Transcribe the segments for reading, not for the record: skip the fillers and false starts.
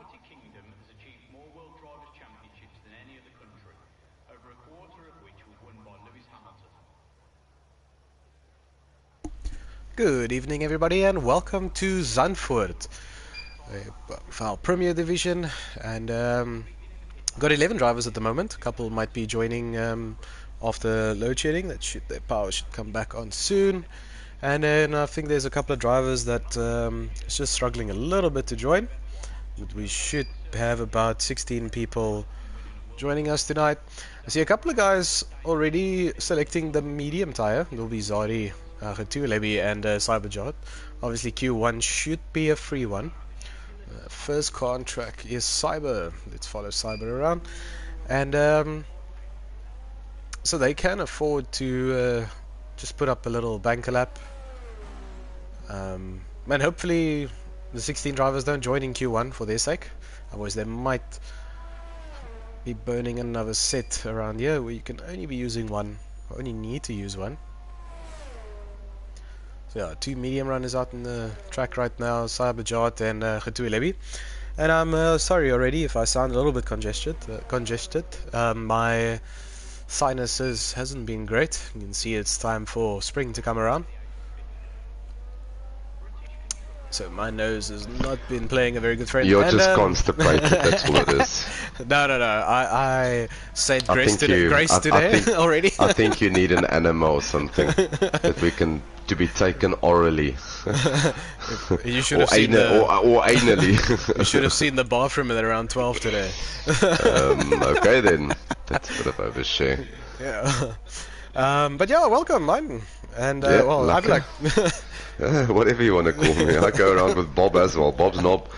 property kingdom has achieved more World Drivers' Championships than any other country, over a quarter of which were won by Lewis Hamilton. Good evening, everybody, and welcome to Zandvoort, our Premier Division, and got 11 drivers at the moment. A couple might be joining after load shedding. Their power should come back on soon. And then I think there's a couple of drivers that is just struggling a little bit to join. But we should have about 16 people joining us tonight. I see a couple of guys already selecting the medium tire. It'll be Zari, Lebi, and Cyberjot. Obviously Q1 should be a free one. First car on track is Cyber. Let's follow Cyber around. And so they can afford to just put up a little banker lap. And hopefully the 16 drivers don't join in Q1 for their sake. Otherwise they might be burning another set around here where you can only be using one, or only need to use one. So yeah, 2 medium runners out in the track right now, Cyberjot and Lebi. And I'm sorry already if I sound a little bit congested. My sinuses hasn't been great. You can see it's time for spring to come around. So my nose has not been playing a very good friend. You're just constipated, that's all it is. No. I said grace today already. I think you need an enema or something to be taken orally. You should have seen or anally. You should have seen the bathroom at around 12 today. Okay then, that's a bit of overshare. Yeah. But yeah, welcome, man. And yeah, well, I've like. Whatever you want to call me. I go around with Bob as well, Bob's knob.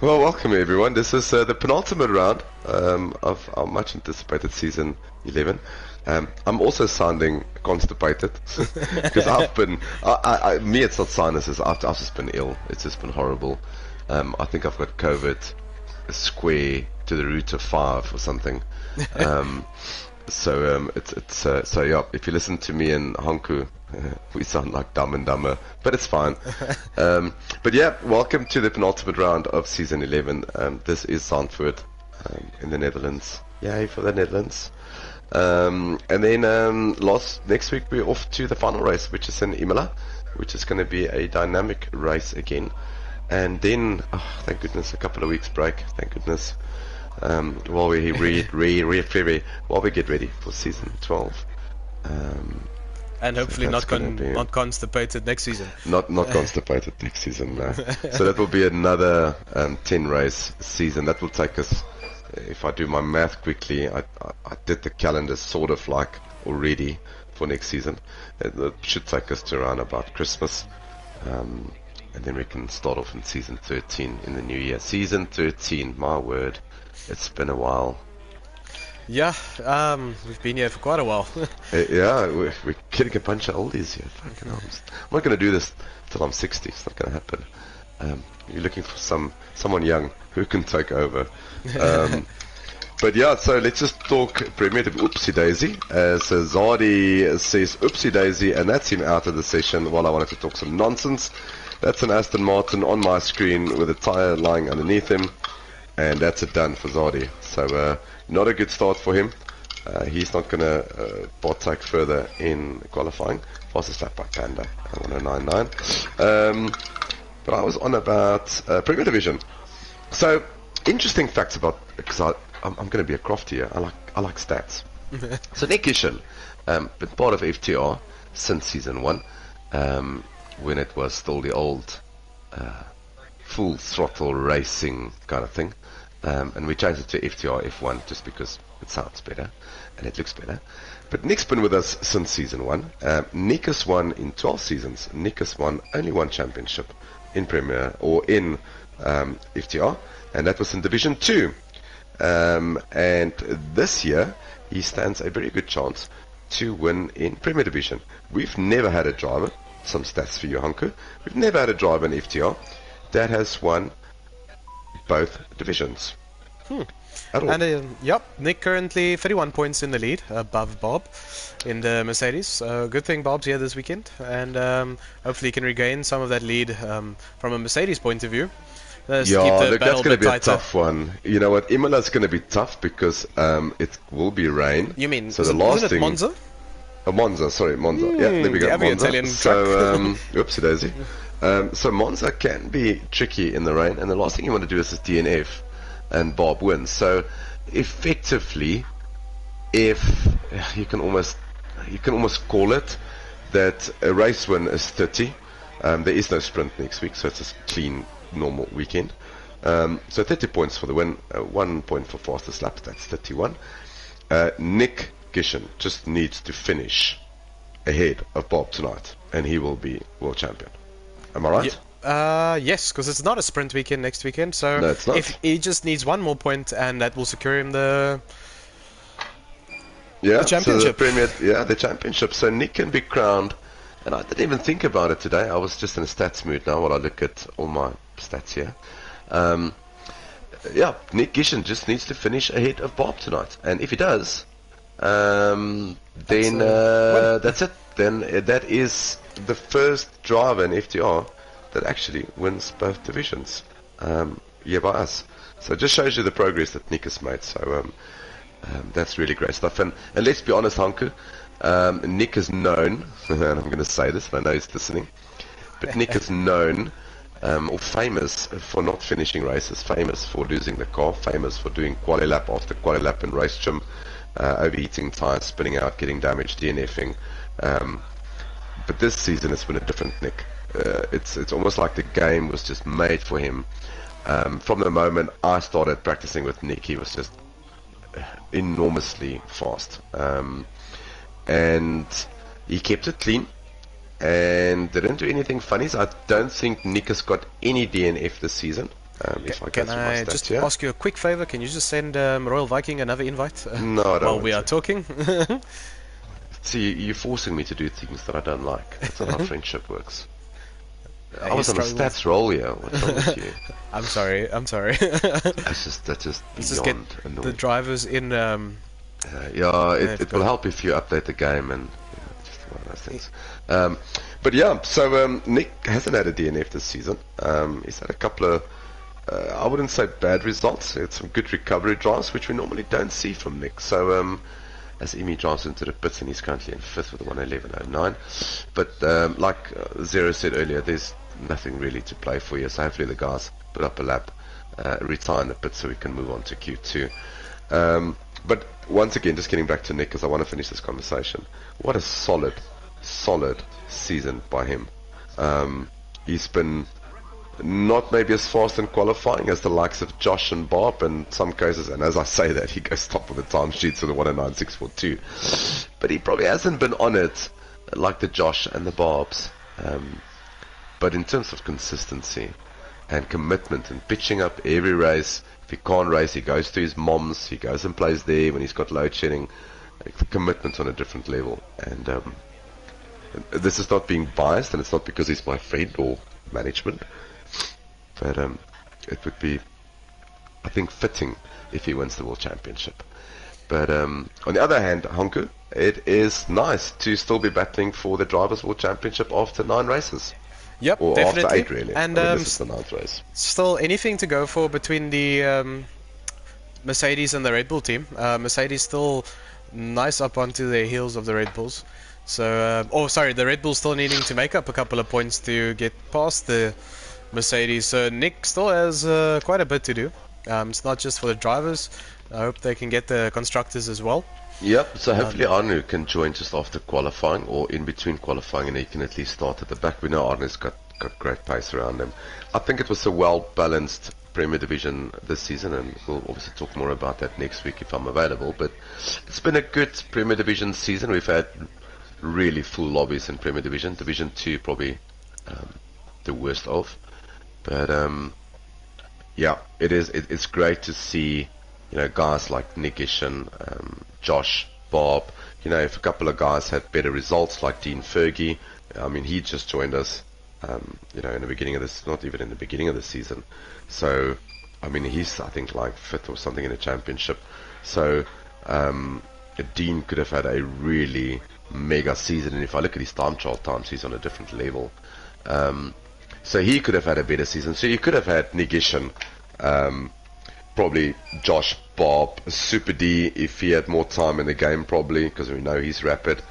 Well, welcome everyone. This is the penultimate round of our much anticipated season 11. I'm also sounding constipated because I've been, it's not sinuses, I've just been ill. It's just been horrible. I think I've got COVID square to the root of 5 or something. So yeah, if you listen to me and Hanku, we sound like Dumb and Dumber, but it's fine. But yeah, welcome to the penultimate round of season 11. This is Zandvoort in the Netherlands. Yay for the Netherlands. And then next week we're off to the final race, which is in Imola, which is going to be a dynamic race again. And then, thank goodness, a couple of weeks break. Thank goodness. While we while we get ready for season 12. And hopefully not constipated next season. Not constipated next season, no. So that will be another 10 race season. That will take us, if I do my math quickly, I did the calendar sort of like already for next season. It should take us to around about Christmas. And then we can start off in season 13 in the new year. Season 13, my word. It's been a while. Yeah, we've been here for quite a while. Yeah, we're getting a bunch of oldies here. Fucking hell. I'm not going to do this till I'm 60. It's not going to happen. You're looking for someone young who can take over. But yeah, so let's just talk Premier Division. Oopsie daisy. So Zadi says oopsie daisy, and that's him out of the session while I wanted to talk some nonsense. That's an Aston Martin on my screen with a tyre lying underneath him. And that's it done for Zadi. So not a good start for him. He's not going to partake further in qualifying. Fastest lap by Panda, 1099. But I was on about Premier Division. So interesting facts about, because I'm going to be a crofty here. I like stats. So Nick Ishel, been part of FTR since season 1, when it was still the old full throttle racing kind of thing. And we changed it to FTR F1 just because it sounds better and it looks better. But Nick's been with us since season 1. Nick has won in 12 seasons. Nick has won only one championship in Premier or in FTR, and that was in Division 2. And this year he stands a very good chance to win in Premier Division. We've never had a driver, some stats for you, Hanku. We've never had a driver in FTR that has won both divisions. And yep, Nick currently 31 points in the lead, above Bob in the Mercedes. Good thing Bob's here this weekend, and hopefully he can regain some of that lead from a Mercedes point of view. Just to Yeah, keep the look, that's battle going to bit be a tighter. tough one. You know what? Imola's going to be tough because it will be rain. You mean, so the last isn't it thing, Monza? Monza, sorry, Monza. Yeah, there we the go, other Monza. Italian So, truck. oopsie daisy. So Monza can be tricky in the rain, and the last thing you want to do is just DNF, and Bob wins. So, effectively, if you can almost call it that a race win is 30. There is no sprint next week, so it's a clean, normal weekend. So 30 points for the win, 1 point for fastest lap, that's 31. Nick Gishen just needs to finish ahead of Bob tonight, and he will be world champion. Am I right? Yes, because it's not a sprint weekend next weekend, so No, it's not. if he just needs one more point, and that will secure him the Yeah, championship. So the championship. So Nick can be crowned, and I didn't even think about it today. I was just in a stats mood now while I look at all my stats here. Nick Gishen just needs to finish ahead of Bob tonight, and if he does, then that's it. Then that is the first driver in FTR that actually wins both divisions. By us. So it just shows you the progress that Nick has made. So that's really great stuff. And let's be honest, Hanku, Nick is known, and I'm going to say this, and I know he's listening, but Nick is known or famous for not finishing races, famous for losing the car, famous for doing quali lap after quali lap in race trim, overheating tires, spinning out, getting damaged, DNFing. But this season it's been a different Nick. It's almost like the game was just made for him. From the moment I started practicing with Nick, he was just enormously fast. And he kept it clean and didn't do anything funny. So I don't think Nick has got any DNF this season. Can I just ask you a quick favor? Can you just send Royal Viking another invite no, I don't while we are talking? See, you're forcing me to do things that I don't like. That's not how friendship works. I was on a stats roll here. What's wrong with you? I'm sorry. That's just beyond annoying. The drivers in. It will help if you update the game and just one of those things. So Nick hasn't had a DNF this season. He's had a couple of, I wouldn't say bad results. It's some good recovery drives, which we normally don't see from Nick. So as Emi drives into the pits, and he's currently in 5th with a 1:11.09. But like Zero said earlier, there's nothing really to play for here. So hopefully the guys put up a lap, retire in the pit so we can move on to Q2. But once again, just getting back to Nick, because I want to finish this conversation. What a solid season by him. He's been not maybe as fast in qualifying as the likes of Josh and Bob in some cases, and as I say that, he goes top of the time sheets with a 1:09.642. But he probably hasn't been on it like the Josh and the Bobs. But in terms of consistency and commitment and pitching up every race, if he can't race, he goes to his mom's, he goes and plays there when he's got load shedding. Commitment on a different level. And this is not being biased, and it's not because he's my friend or management, but it would be, I think, fitting if he wins the World Championship. But on the other hand, Honku, it is nice to still be battling for the Drivers' World Championship after 9 races. Yep, or definitely. After 8, really. And this is the 9th race. Still anything to go for between the Mercedes and the Red Bull team. Mercedes still nice up onto their heels of the Red Bulls. So, the Red Bull still needing to make up a couple of points to get past the Mercedes. So Nick still has quite a bit to do. It's not just for the drivers. I hope they can get the constructors as well. Yep, so hopefully Arnu can join just after qualifying or in between qualifying, and he can at least start at the back. We know Arnu's got great pace around him. I think it was a well-balanced Premier Division this season, and we'll obviously talk more about that next week if I'm available. But it's been a good Premier Division season. We've had really full lobbies in Premier Division. Division 2 probably the worst of. But it's great to see, guys like Nickish and Josh, Bob. If a couple of guys had better results like Dean Fergie, he just joined us in the beginning of this, not even in the beginning of the season. So he's, I think, like 5th or something in the championship. So Dean could have had a really mega season, and if I look at his time trial times, he's on a different level. So he could have had a better season. So you could have had Nigishan, probably Josh Bob, Super D if he had more time in the game, probably, because we know he's rapid.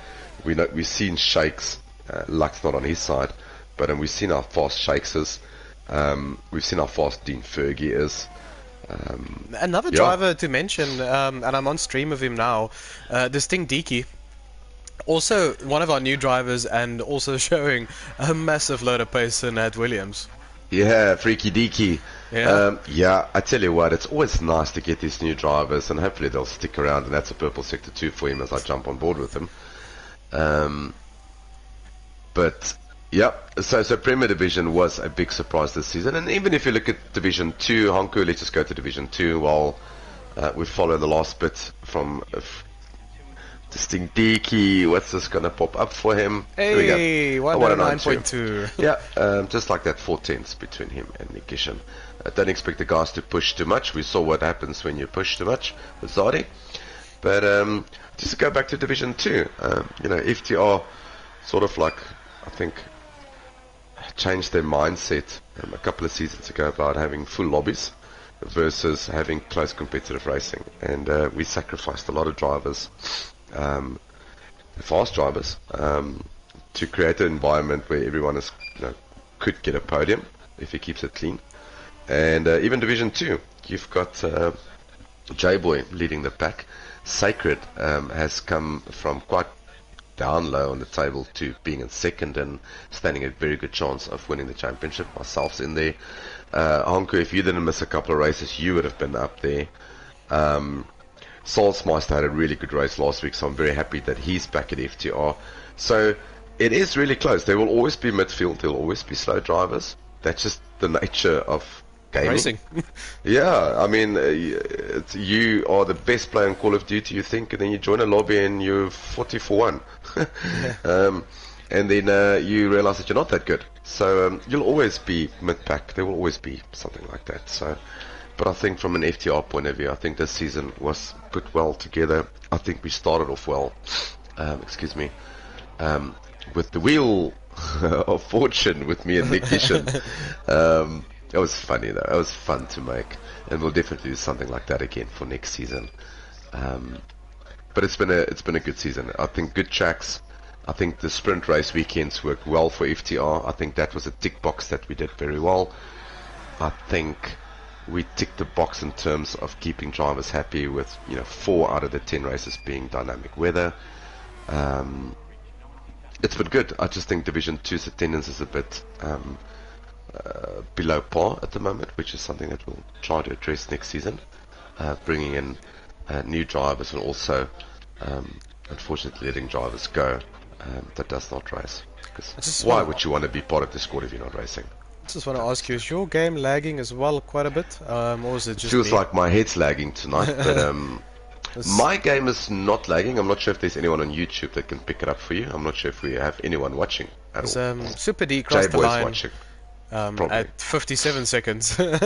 We've seen Shakes, luck's not on his side, but we've seen how fast Shakes is. We've seen how fast Dean Fergie is. Another driver to mention, and I'm on stream of him now, this thing Deaky. Also one of our new drivers, and also showing a massive load of pace in at Williams. Yeah, Freaky Deaky. Yeah. I tell you what, it's always nice to get these new drivers, and hopefully they'll stick around, and that's a purple sector 2 for him as I jump on board with him. But yeah, so Premier Division was a big surprise this season, and even if you look at Division 2, Honku, let's just go to Division 2 while we follow the last bit from Distinct Deaky. What's this going to pop up for him? Hey, 109.2. Yeah, just like that, 4 tenths between him and Nigishan. Don't expect the guys to push too much. We saw what happens when you push too much with Zadi. But just to go back to Division 2, FTR sort of like, I think, changed their mindset a couple of seasons ago about having full lobbies versus having close competitive racing. And we sacrificed a lot of drivers, fast drivers, to create an environment where everyone could get a podium if he keeps it clean. And even Division 2, you've got J-Boy leading the pack. Sacred has come from quite down low on the table to being in second and standing a very good chance of winning the championship. Myself's in there. Honku, if you didn't miss a couple of races, you would have been up there. Salzmeister had a really good race last week, so I'm very happy that he's back at FTR. So it is really close. There will always be midfield. There will always be slow drivers. That's just the nature of gaming. Racing. Yeah, I mean, you are the best player in Call of Duty, you think, and then you join a lobby and you're 40 for 1. And then you realize that you're not that good. So you'll always be mid-pack. There will always be something like that. So, but I think from an FTR point of view, I think this season was put well together. I think we started off well, with the wheel of fortune with me and Nick Gishan. It was funny though. It was fun to make, and we'll definitely do something like that again for next season. But it's been a good season. I think good tracks. I think the sprint race weekends worked well for FTR. I think that was a tick box that we did very well. I think we ticked the box in terms of keeping drivers happy with 4 out of the 10 races being dynamic weather. It's been good. I just think Division 2's attendance is a bit below par at the moment, which is something that we'll try to address next season, bringing in new drivers, and also unfortunately letting drivers go that does not race, because why would you want to be part of the squad if you're not racing? I just want to ask you, is your game lagging as well quite a bit, or is it just feels like my head's lagging tonight, but my game is not lagging. I'm not sure if there's anyone on YouTube that can pick it up for you. I'm not sure if we have anyone watching at all. Super D crossed the line watching. at 57 seconds on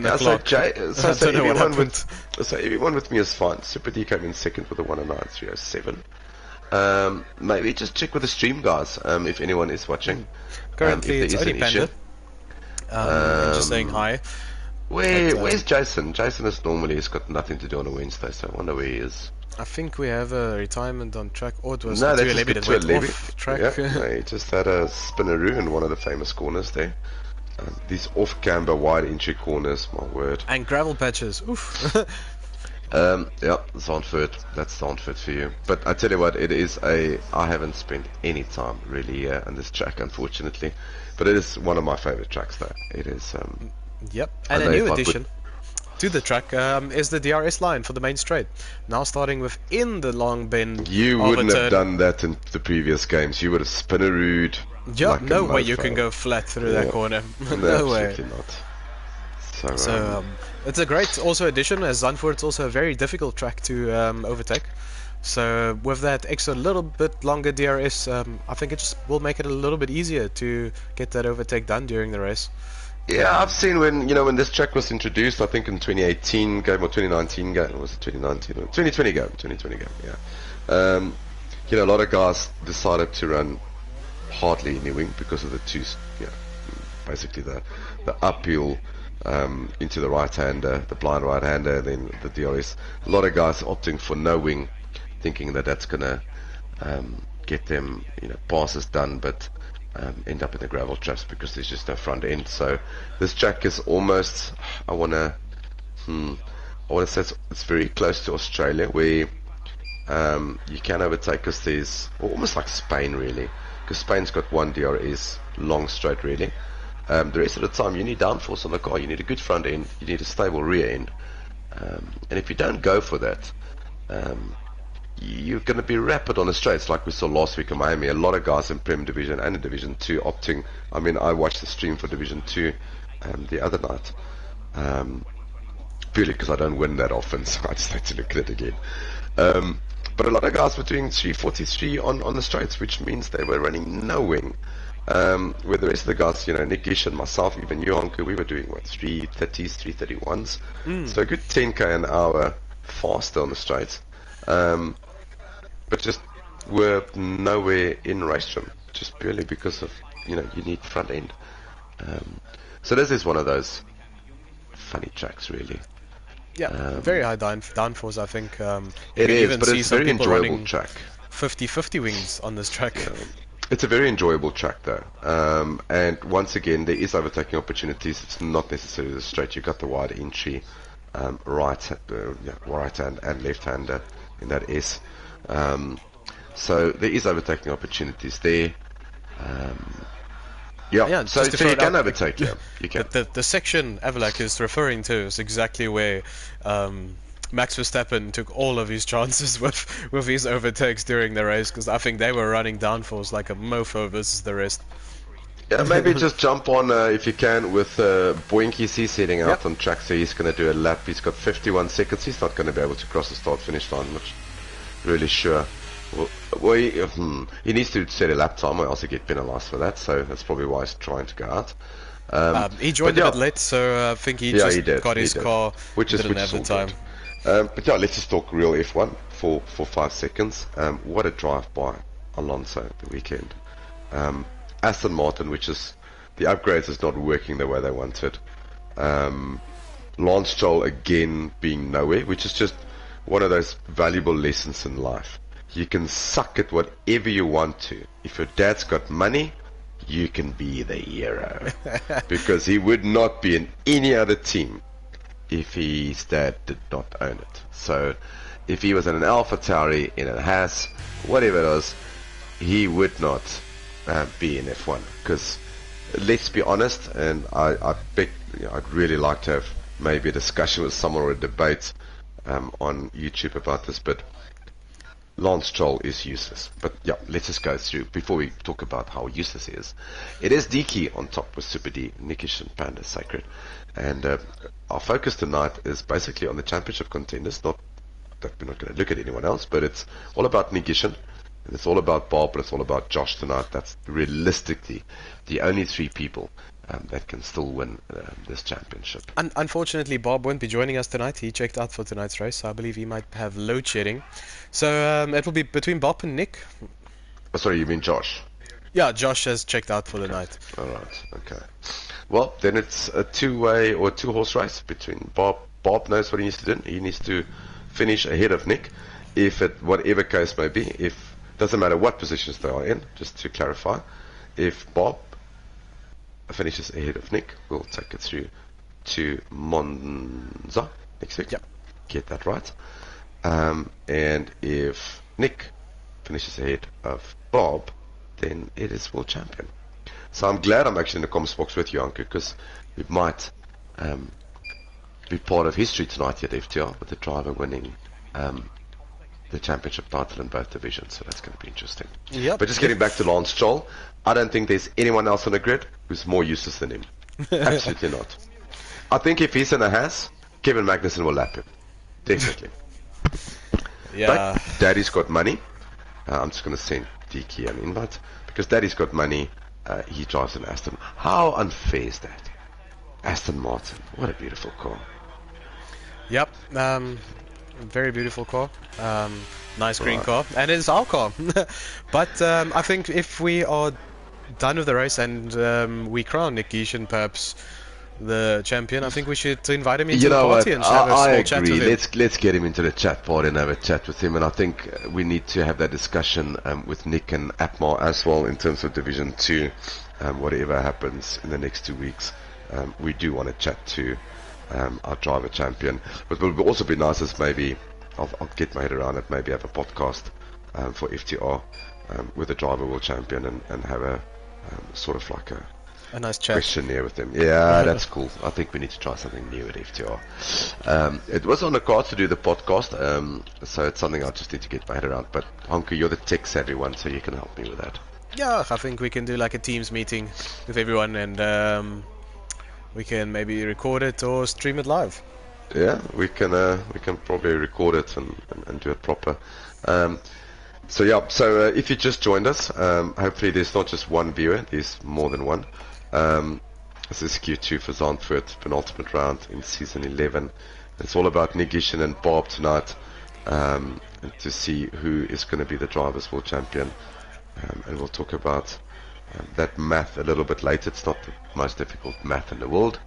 the clock. So everyone with me is fine. Super D came in second with a 109.307. Maybe just check with the stream guys if anyone is watching. Currently it's only Panda. Just saying hi. Where's Jason? Jason is normally has got nothing to do on a Wednesday, so I wonder where he is. I think we have a retirement on track, or it was no, the that's that went off track. Yeah, he just had a spinneroo in one of the famous corners there. These off-camber wide entry corners, my word. And gravel patches, oof. Yeah, Zandvoort, that's Zandvoort for you. But I tell you what, I haven't spent any time really on this track, unfortunately. But it is one of my favorite tracks though. It is... Yep, and a new addition to the track is the DRS line for the main straight. Now starting within the long bend. You wouldn't have done that in the previous games. You would have spinnerooed. Yeah, like no way you can go flat through that corner. No way. Absolutely not. So it's a great also addition, as Zandvoort's also a very difficult track to overtake. So with that extra little bit longer DRS, I think it just will make it a little bit easier to get that overtake done during the race. Yeah, I've seen when this track was introduced, I think in 2018 game or 2019 game, or was it 2019 or 2020 game, yeah. A lot of guys decided to run hardly any wing because of the two, basically the uphill into the right-hander, the blind right-hander, and then the DRS. A lot of guys opting for no wing, thinking that that's gonna get them, passes done, but end up in the gravel traps because there's just no front end. So this track is almost, I wanna say it's very close to Australia, where you can overtake, because there's almost like Spain really, because Spain's got one DRS long straight really. The rest of the time you need downforce on the car, you need a good front end, you need a stable rear end, and if you don't go for that, you're going to be rapid on the straights, like we saw last week in Miami. A lot of guys in Prem Division and in Division 2 opting. I mean, I watched the stream for Division 2 the other night, purely because I don't win that often, so I just had to look at it again. But a lot of guys were doing 343 on the straights, which means they were running no wing. Where the rest of the guys, Nick Gish and myself, even you, Anke, we were doing 330s, 331s. So a good 10k an hour faster on the straights. But just were nowhere in race trim, just purely because of, you need front end. So this is one of those funny tracks, really. Yeah, very high downforce, I think. It is, but it's a very enjoyable track. 50-50 wings on this track. It's a very enjoyable track, though. And once again, there is overtaking opportunities. It's not necessarily the straight. You've got the wide entry, right hand and left hander in that S. So there is overtaking opportunities there. So you can overtake, you can. The section Avalak is referring to is exactly where Max Verstappen took all of his chances with his overtakes during the race, because I think they were running downforce like a mofo versus the rest. Yeah, maybe just jump on, if you can, with Boinky. He's heading out on track, so he's going to do a lap. He's got 51 seconds. He's not going to be able to cross the start-finish line, I'm not really sure. Well, he needs to set a lap time, or else he get penalised for that, so that's probably why he's trying to go out. He joined a bit late, so I think he got his car, which didn't have the time. But yeah, let's just talk real F1 for 5 seconds. What a drive by Alonso the weekend. Aston Martin, which is, the upgrades is not working the way they wanted. Lance Stroll again being nowhere, which is just one of those valuable lessons in life. You can suck at whatever you want to. If your dad's got money, you can be the hero. Because he would not be in any other team if his dad did not own it. So if he was in an Alpha Tauri, in a Haas, whatever it was, he would not be in F1. Because let's be honest, and I bet I'd really like to have maybe a discussion with someone or a debate on YouTube about this, but Lance Stroll is useless. But yeah, let's just go through before we talk about how useless he is. It is DK on top with Super D, Nickish and Panda Sacred. And our focus tonight is basically on the championship contenders. Not that we're not going to look at anyone else, but it's all about Nickish, and it's all about Bob, but it's all about Josh tonight. That's realistically the only 3 people that can still win this championship. Unfortunately, Bob won't be joining us tonight. He checked out for tonight's race, so I believe he might have load shedding. So it will be between Bob and Nick. Oh, sorry, you mean Josh? Yeah, Josh has checked out for the night. Alright, okay. Well, then it's a 2-way or 2-horse race between Bob. Bob knows what he needs to do. He needs to finish ahead of Nick, if it, whatever case may be. If doesn't matter what positions they are in, just to clarify. If Bob finishes ahead of Nick, we'll take it through to Monza next week. Yep. Get that right. And if Nick finishes ahead of Bob, then it is world champion. So I'm glad I'm actually in the comments box with you, Anke, because we might be part of history tonight here at FTR with the driver winning the championship title in both divisions. So that's going to be interesting. Yep. But just getting back to Lance Stroll, I don't think there's anyone else on the grid who's more useless than him. Absolutely not. I think if he's in a Haas, Kevin Magnussen will lap him. Definitely. Yeah. But Daddy's got money. I'm just going to send DK an invite, because Daddy's got money. He drives an Aston. How unfair is that? Aston Martin. What a beautiful car. Yep. Very beautiful car. Nice green car. And it's our car. But I think if we are done with the race and we crown Nick Geeshan perhaps the champion, I think we should invite him into You the know party what? and have a I small chat agree. with him. Let's get him into the chat party and have a chat with him. And I think we need to have that discussion with Nick and Atmar as well in terms of Division 2. Whatever happens in the next 2 weeks, we do want to chat to our driver champion. But it will also be nice as maybe I'll get my head around it. Maybe have a podcast for FTR with the driver world champion and have a sort of like a nice chat questionnaire with him. Yeah, that's cool. I think we need to try something new at FTR. It was on the cards to do the podcast, so it's something I just need to get my head around. But Honky, you're the tech savvy one, so you can help me with that. Yeah, I think we can do like a Teams meeting with everyone and we can maybe record it or stream it live. Yeah, we can probably record it and do it proper. So if you just joined us, hopefully there's not just one viewer, there's more than one. This is Q2 for Zandvoort, penultimate round in season 11. It's all about Nick Geeshan and Bob tonight, and to see who is going to be the Drivers' World Champion. And we'll talk about that math a little bit later. It's not the most difficult math in the world.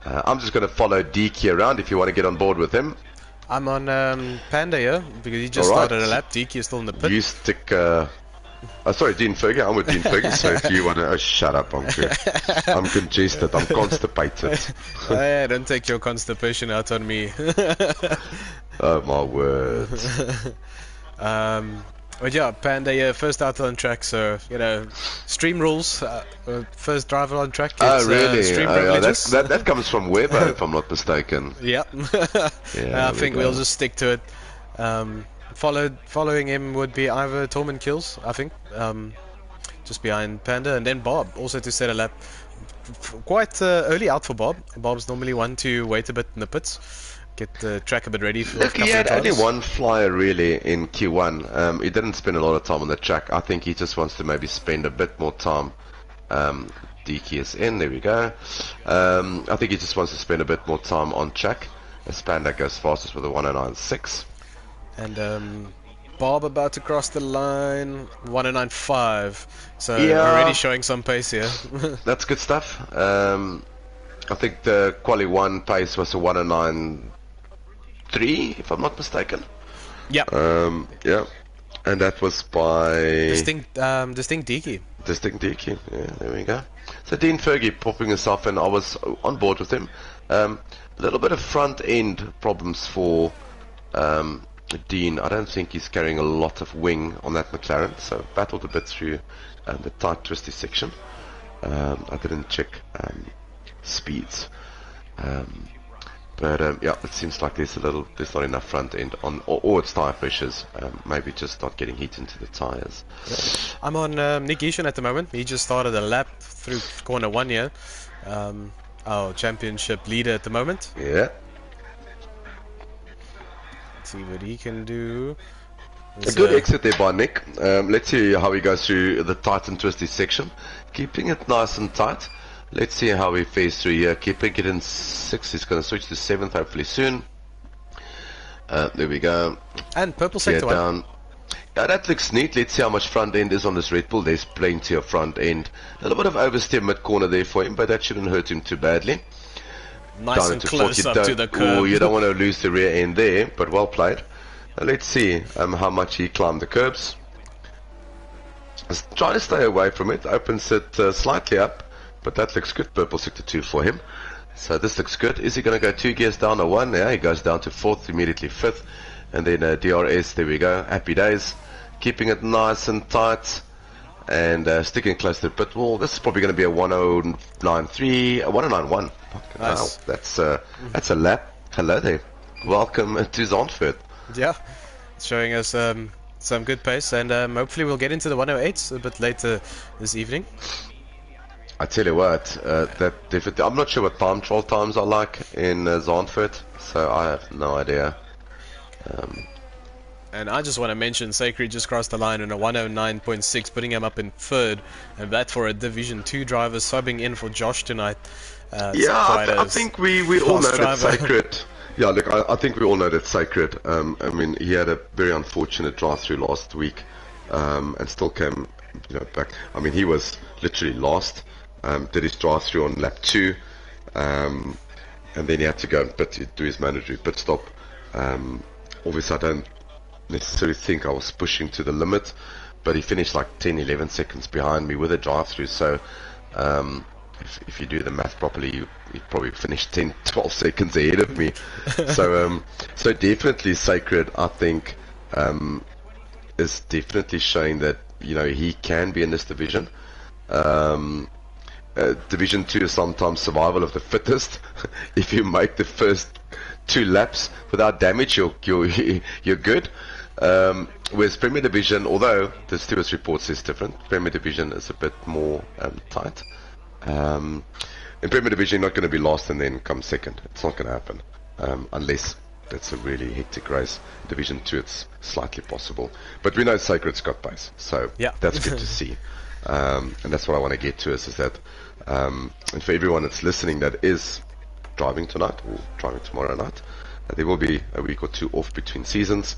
I'm just going to follow Deke around if you want to get on board with him. I'm on Panda here because he just started a lap. Deke is still in the pit. You stick... sorry, Dean Fergie. I'm with Dean Fergie. So if you want to... Oh, shut up, I'm congested. I'm constipated. Hey, don't take your constipation out on me. Oh, my word. But yeah, Panda here, first out on track, so, stream rules, first driver on track gets really? stream privileges. That comes from Weber, if I'm not mistaken. Yeah, I think we'll just stick to it. Following him would be either Tolman Kills, I think, just behind Panda, and then Bob, also to set a lap. Quite early out for Bob. Bob's normally one to wait a bit in the pits. Get the track a bit ready for. Look, he had only one flyer really in Q1. He didn't spend a lot of time on the track. I think he just wants to maybe spend a bit more time. DK is in, there we go. I think he just wants to spend a bit more time on track. As Panda goes fastest with a 109.6. And Bob about to cross the line, 109.5. So already showing some pace here. That's good stuff. I think the quali 1 pace was a 109.3, if I'm not mistaken. Yeah. Yeah. And that was by Distinct Deaky. Distinct Deaky. Yeah, there we go. So Dean Fergie popping himself in. I was on board with him. A little bit of front end problems for Dean. I don't think he's carrying a lot of wing on that McLaren, so battled a bit through the tight twisty section. I didn't check speeds. But yeah, it seems like there's not enough front end on, or it's tire pressures. Maybe just not getting heat into the tires. I'm on Nick Geeshan at the moment. He just started a lap through corner 1 here. Our championship leader at the moment. Yeah. Let's see what he can do. A good exit there by Nick. Let's see how he goes through the tight and twisty section. Keeping it nice and tight. Let's see how he fares through here. Keeping it in 6th. He's going to switch to 7th hopefully soon. There we go. And purple sector down. Yeah, that looks neat. Let's see how much front end is on this Red Bull. There's plenty of front end. A little bit of oversteer mid corner there for him, but that shouldn't hurt him too badly. Nice down and close 40. up to the curb. Ooh, you don't want to lose the rear end there, but well played. Let's see how much he climbed the curbs. Just trying to stay away from it. Opens it slightly up, but that looks good. Purple sector 2 for him. So this looks good. Is he going to go 2 gears down or 1? Yeah, he goes down to 4th, immediately 5th. And then DRS, there we go. Happy days. Keeping it nice and tight. And sticking close to the pit wall. This is probably going to be a 109.3, a 109.1. Nice. Wow, that's a lap. Hello there. Welcome to Zandvoort. Yeah, it's showing us some good pace, and hopefully we'll get into the 108s a bit later this evening. I tell you what, I'm not sure what time trial times are like in Zandvoort, so I have no idea. And I just want to mention Sacred just crossed the line in a 109.6, putting him up in 3rd, and that for a Division 2 driver subbing in for Josh tonight. I think we all know that Sacred. Yeah, look, I think we all know that Sacred. I mean, he had a very unfortunate drive-through last week, and still came back. I mean, he was literally last. Did his drive-through on lap 2, and then he had to go and do his mandatory pit stop. Obviously, I don't necessarily think I was pushing to the limit, but he finished like 10-11 seconds behind me with a drive-through. So if you do the math properly, you probably finished 10-12 seconds ahead of me. So definitely Sacred, I think, is definitely showing that he can be in this division. Division 2 is sometimes survival of the fittest. If you make the first 2 laps without damage, you're good. Whereas Premier Division, although the stewards report says different, Premier Division is a bit more tight. In Premier Division, you're not going to be last and then come second. It's not going to happen unless that's a really hectic race. Division 2, it's slightly possible, but we know Sacred's got pace, so that's good to see. And that's what I want to get to is that, and for everyone that's listening that is driving tonight or driving tomorrow night, there will be a week or 2 off between seasons,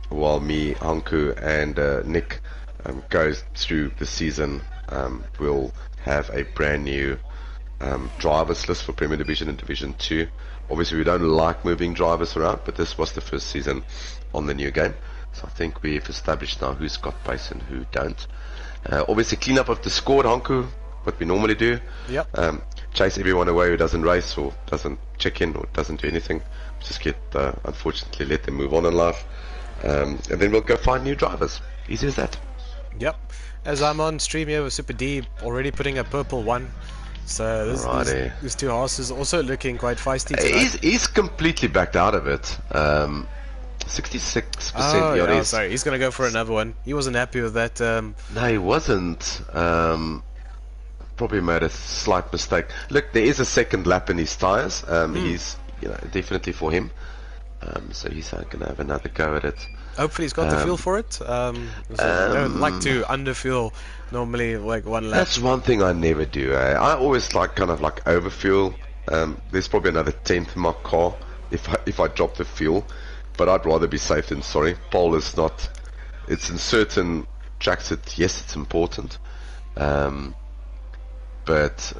while me, Hanku, and Nick goes through the season. We'll have a brand new drivers list for Premier Division and Division 2. Obviously, we don't like moving drivers around, but this was the first season on the new game, so I think we've established now who's got pace and who don't. Obviously, clean up of the squad, Hanku, what we normally do. Yep. Chase everyone away who doesn't race or doesn't check in or doesn't do anything. Just unfortunately, let them move on in life. And then we'll go find new drivers. Easy as that. Yep. As I'm on stream here with Super D, already putting a purple 1. So these 2 horses also looking quite feisty tonight. He's completely backed out of it. 66%. Sorry, he's going to go for another one. He wasn't happy with that. No, he wasn't. Probably made a slight mistake. Look, there is a second lap in his tyres. He's definitely for him. So he's going to have another go at it. Hopefully he's got the feel for it. I don't like to underfuel normally like one lap. That's one thing I never do. I always kind of overfuel. There's probably another 10th in my car if I drop the fuel, but I'd rather be safe than sorry. Pole is not. It's in certain tracks. It's important, but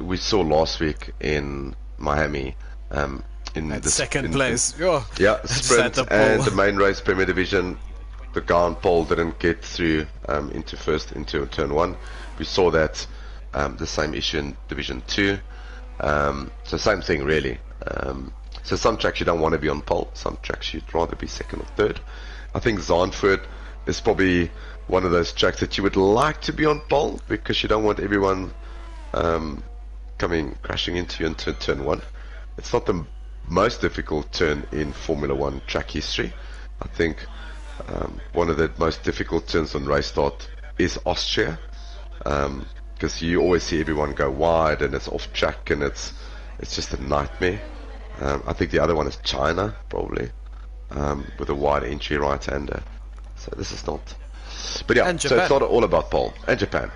we saw last week in Miami. In the second place. Sprint and the main race, Premier Division, the guy on pole didn't get through into turn 1. We saw that the same issue in Division 2. So same thing really. So some tracks you don't want to be on pole, some tracks you'd rather be second or third. I think Zandvoort is probably one of those tracks that you would like to be on pole because you don't want everyone coming crashing into you into turn 1. It's not the most difficult turn in Formula 1 track history. I think one of the most difficult turns on race start is Austria, because you always see everyone go wide and it's off track and it's just a nightmare. I think the other one is China, probably, with a wide entry right-hander. So this is not. But yeah, so it's not all about pole. And Japan,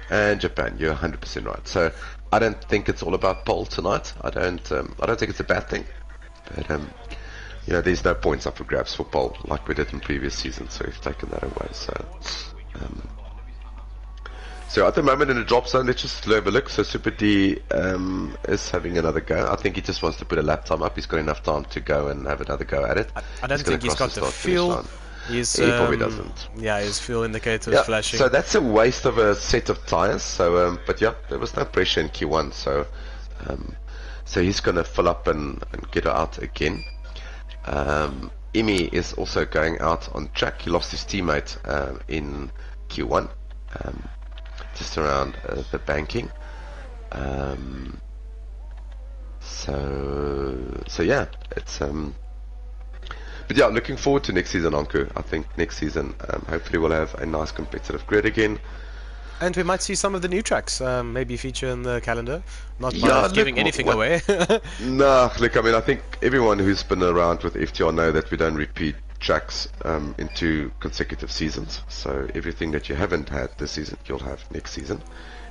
you're 100% right. So I don't think it's all about pole tonight. I don't think it's a bad thing. But there's no points up for grabs for pole like we did in previous seasons, so we've taken that away. So at the moment in the drop zone, let's just have a look. So Super D is having another go. I think he just wants to put a lap time up. He's got enough time to go and have another go at it. I don't think he's got the fuel. He probably doesn't. Yeah, his fuel indicator is flashing. So that's a waste of a set of tires. So, but yeah, there was no pressure in Q1. So, so he's going to fill up and get out again. Imi is also going out on track. He lost his teammate in Q1, just around the banking. So yeah, it's but yeah, looking forward to next season, Anku. I think next season, hopefully we'll have a nice competitive grid again. And we might see some of the new tracks maybe feature in the calendar. Not by giving anything away. Nah, look, I mean, I think everyone who's been around with FTR know that we don't repeat tracks into consecutive seasons. So everything that you haven't had this season, you'll have next season.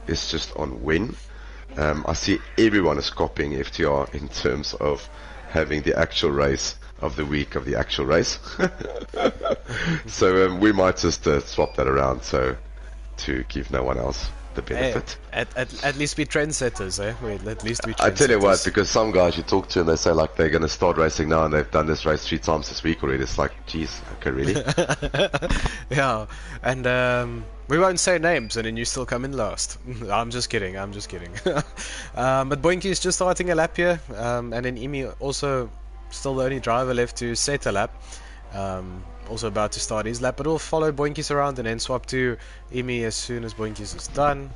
It's just on when. I see everyone is copying FTR in terms of having the actual race of the week of the actual race. So we might just swap that around so to give no one else the benefit. Hey, at least be trendsetters, eh? Wait, at least be trendsetters. I tell you what, because some guys you talk to and they say like they're going to start racing now and they've done this race 3 times this week already. It's like, geez, okay, really? Yeah, and we won't say names and then you still come in last. I'm just kidding. But Boinky is just starting a lap here, and then Imi also still the only driver left to set a lap. Also about to start his lap, but we'll follow Boinkies around and then swap to Imi as soon as Boinkies is done.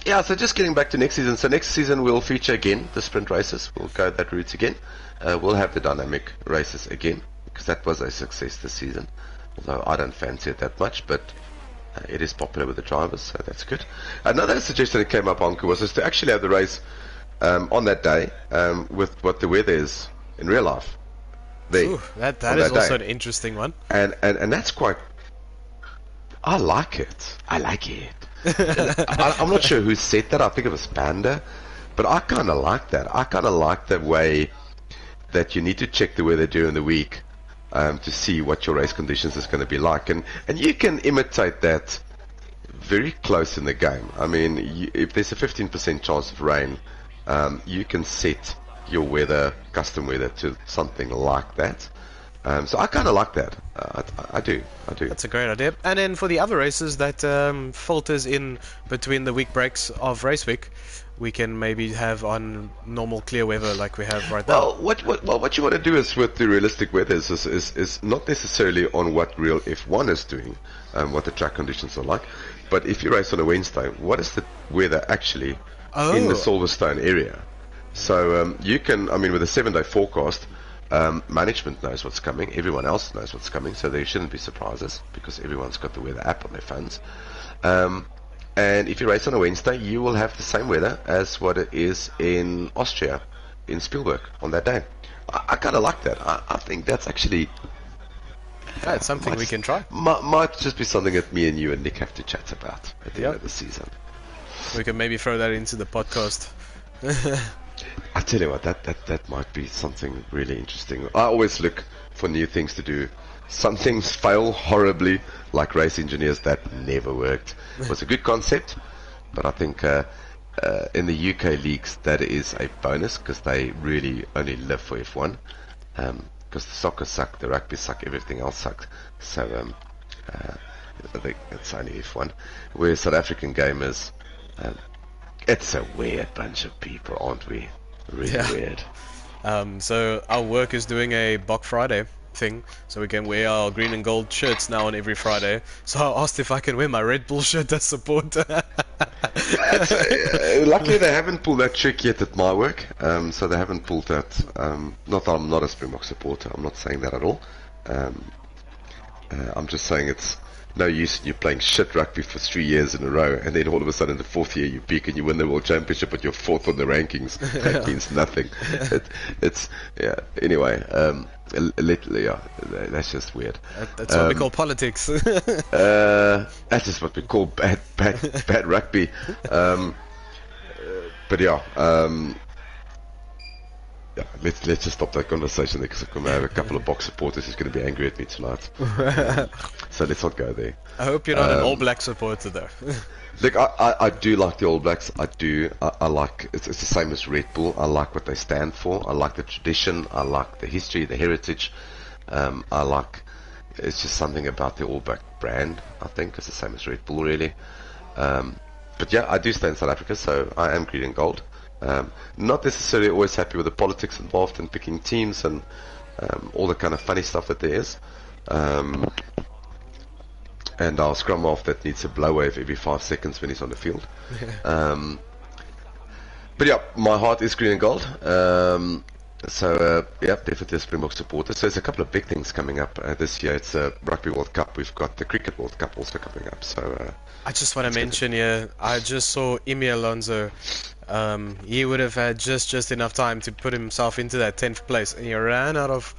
Yeah, so just getting back to next season. So next season we'll feature again the sprint races. We'll go that route again. We'll have the dynamic races again, because that was a success this season. Although I don't fancy it that much, but it is popular with the drivers, so that's good. Another suggestion that came up, Anku, was to actually have the race on that day with what the weather is in real life. Ooh, that is also an interesting one. And that's quite... I like it. I'm not sure who said that. I think it was Panda. But I kind of like that. I kind of like the way that you need to check the weather during the week to see what your race conditions is going to be like. And you can imitate that very close in the game. I mean, if there's a 15% chance of rain, you can set your weather, custom weather, to something like that. So I kind of like that. I do. That's a great idea. And then for the other races that filters in between the week breaks of race week, we can maybe have on normal clear weather like we have right now. Well, what you want to do is with the realistic weather is not necessarily on what real F1 is doing, what the track conditions are like, but if you race on a Wednesday, what is the weather actually in the Silverstone area? So you can, I mean, with a 7-day forecast, management knows what's coming, everyone else knows what's coming, so there shouldn't be surprises because everyone's got the weather app on their phones. And if you race on a Wednesday, you will have the same weather as what it is in Austria, in Spielberg, on that day. I kind of like that. I think that's actually... That's something we can try. Might just be something that me and you and Nick have to chat about at the end of the season. We can maybe throw that into the podcast. I tell you what, that might be something really interesting. I always look for new things to do. Some things fail horribly, like race engineers. That never worked. It was a good concept, but I think in the UK leagues that is a bonus because they really only live for F1. Because the soccer suck, the rugby suck, everything else sucked. So I think it's only F1. Whereas South African gamers, it's a weird bunch of people, aren't we? Really weird. So our work is doing a Bok Friday thing, so we can wear our green and gold shirts now on every Friday. So I asked if I can wear my Red Bull shirt as support. Luckily they haven't pulled that trick yet at my work, so they haven't pulled that. Not that I'm not a Springbok supporter, I'm not saying that at all. I'm just saying it's no use in you playing shit rugby for 3 years in a row, and then all of a sudden the 4th year you peak and you win the World Championship, but you're 4th on the rankings. That means nothing. Anyway, that's just weird. That's what we call politics. That's just what we call bad rugby. But let's just stop that conversation there, because I'm going to have a couple of box supporters who's going to be angry at me tonight. So let's not go there. I hope you're not an All Black supporter though. Look, I do like the All Blacks. I do. I like it's the same as Red Bull. I like what they stand for. I like the tradition. I like the history, the heritage. I like. It's just something about the All Black brand. I think it's the same as Red Bull, really. But yeah, I do stay in South Africa, so I am green and gold. Not necessarily always happy with the politics involved in picking teams and all the kind of funny stuff that there is. And our scrum half that needs a blow wave every 5 seconds when he's on the field. But yeah, my heart is green and gold. So definitely a Springbok supporter. So there's a couple of big things coming up this year. It's a Rugby World Cup. We've got the Cricket World Cup also coming up. So I just want to mention here, I just saw Imi Alonso. He would have had just enough time to put himself into that 10th place, and he ran out of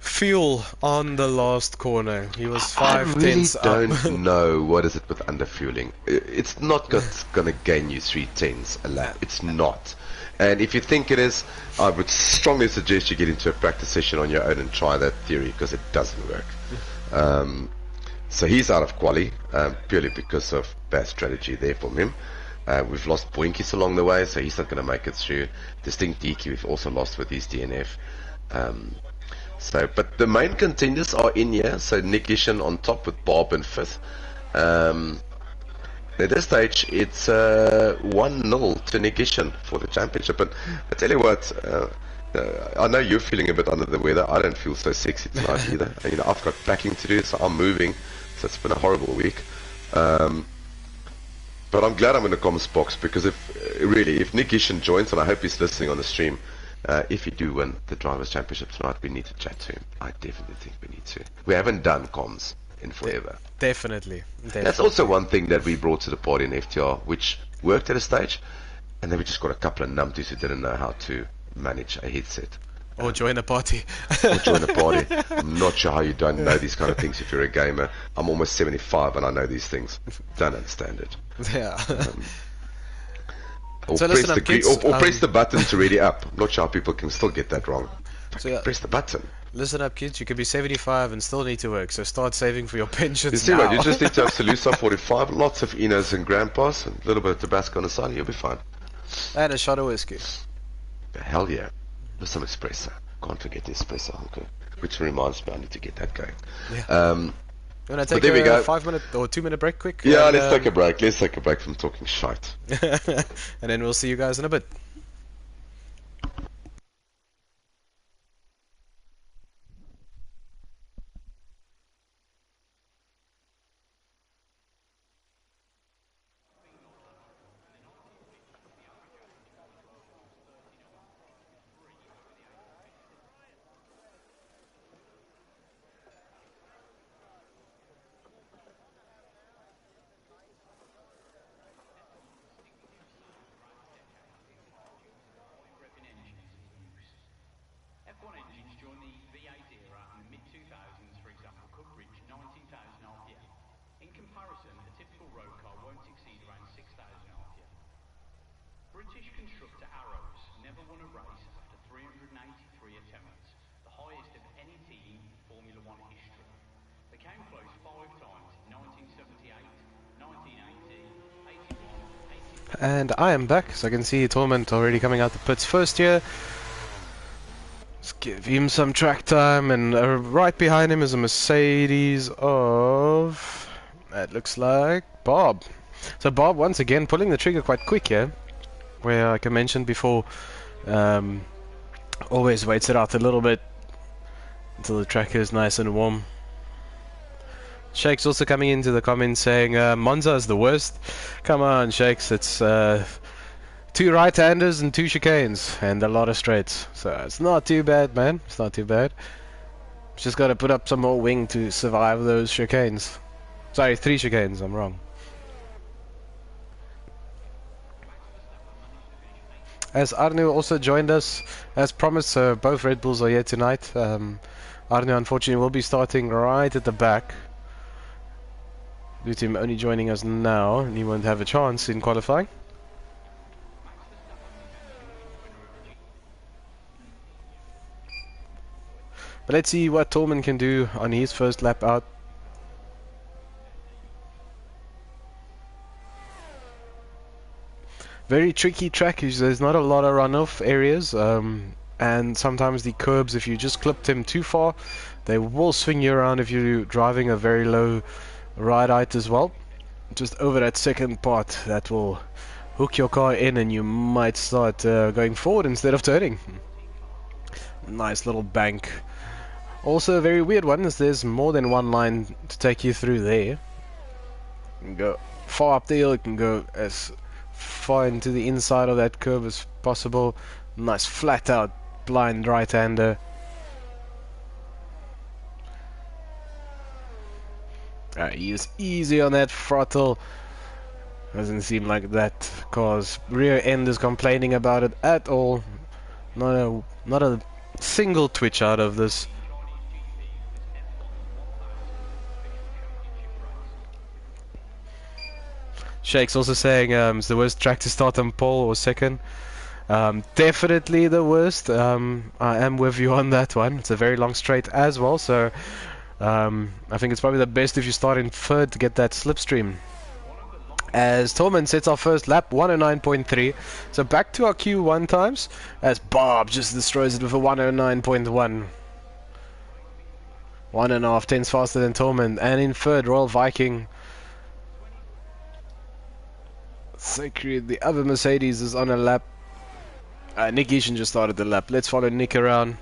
Fuel on the last corner. He was I 5 really tenths don't up. know what is it with underfueling. It's not going to gain you 3 tenths a lap. It's not. And if you think it is, I would strongly suggest you get into a practice session on your own and try that theory, because it doesn't work. So he's out of quali, purely because of bad strategy there from him. We've lost Boinkies along the way, so he's not going to make it through. Distinct DQ we've also lost with his DNF. But the main contenders are in here. So Nick Ishan on top with Bob in 5th. At this stage, it's 1-0 to Nick Ishan for the championship. And I tell you what, I know you're feeling a bit under the weather. I don't feel so sexy tonight either. You know, I've got packing to do, so I'm moving. So it's been a horrible week. But I'm glad I'm in the comms box, because if Nick Ishan joins, and I hope he's listening on the stream, if you do win the Drivers' Championship tonight, we need to chat to him. I definitely think we need to. We haven't done comms in forever. Definitely. That's also one thing that we brought to the party in FTR, which worked at a stage, and then we just got a couple of numpties who didn't know how to manage a headset. Or join a party. Or join a party. I'm not sure how you don't know these kind of things if you're a gamer. I'm almost 75 and I know these things. Don't understand it. Yeah. Or, so press, listen, press the button to ready up. I'm not sure how people can still get that wrong. So, yeah, press the button. Listen up, kids. You could be 75 and still need to work, so start saving for your pensions You see now. what? You just need to have Salusa 45, lots of Enos and Grandpas, and a little bit of Tabasco on the side, you'll be fine. And a shot of whiskey. Hell yeah. With some espresso. Can't forget the espresso, okay. Which reminds me, I need to get that going. Yeah. You want to take a 5-minute or 2-minute break quick? Yeah, let's take a break. Let's take a break from talking shite. And then we'll see you guys in a bit. F1 engines during the V8 era in the mid-2000s, for example, could reach 19,000 RPM. In comparison, a typical road car won't exceed around 6,000 RPM. British constructor Arrows never won a race after 383 attempts, the highest of any team in Formula One history. They came close 5 times in 1978, 1980, 81, 81. And I am back, so I can see Torment already coming out the pits first here. Let's give him some track time, and right behind him is a Mercedes of... That looks like Bob. So Bob, once again, pulling the trigger quite quick here. Where, like I mentioned before, always waits it out a little bit until the track is nice and warm. Shake's also coming into the comments saying Monza is the worst. Come on, Shakes, it's 2 right-handers and 2 chicanes and a lot of straights. So it's not too bad, man. It's not too bad. Just got to put up some more wing to survive those chicanes. Sorry, 3 chicanes, I'm wrong. As Arnu also joined us, as promised, both Red Bulls are here tonight. Arnu unfortunately will be starting right at the back, due to him only joining us now, and he won't have a chance in qualifying. But let's see what Tolman can do on his first lap out. Very tricky track, there's not a lot of runoff areas, and sometimes the curbs, if you just clip them too far, they will swing you around if you're driving a very low ride height as well. Just over that second part, that will hook your car in and you might start going forward instead of turning. Nice little bank. Also a very weird one is there's more than one line to take you through there. You can go far up the hill, you can go as far into the inside of that curve as possible. Nice flat out blind right-hander. He is easy on that throttle. Doesn't seem like that car's rear end is complaining about it at all. Not a single twitch out of this. Shake's also saying it's the worst track to start on pole or second. Definitely the worst. I am with you on that one. It's a very long straight as well, so I think it's probably the best if you start in third to get that slipstream. As Tormund sets our first lap, 109.3. So back to our Q1 times, as Bob just destroys it with a 109.1. 1.5 tenths faster than Tormund. And in third, Royal Viking. Sacred, the other Mercedes is on a lap. Nick Easton just started the lap. Let's follow Nick around.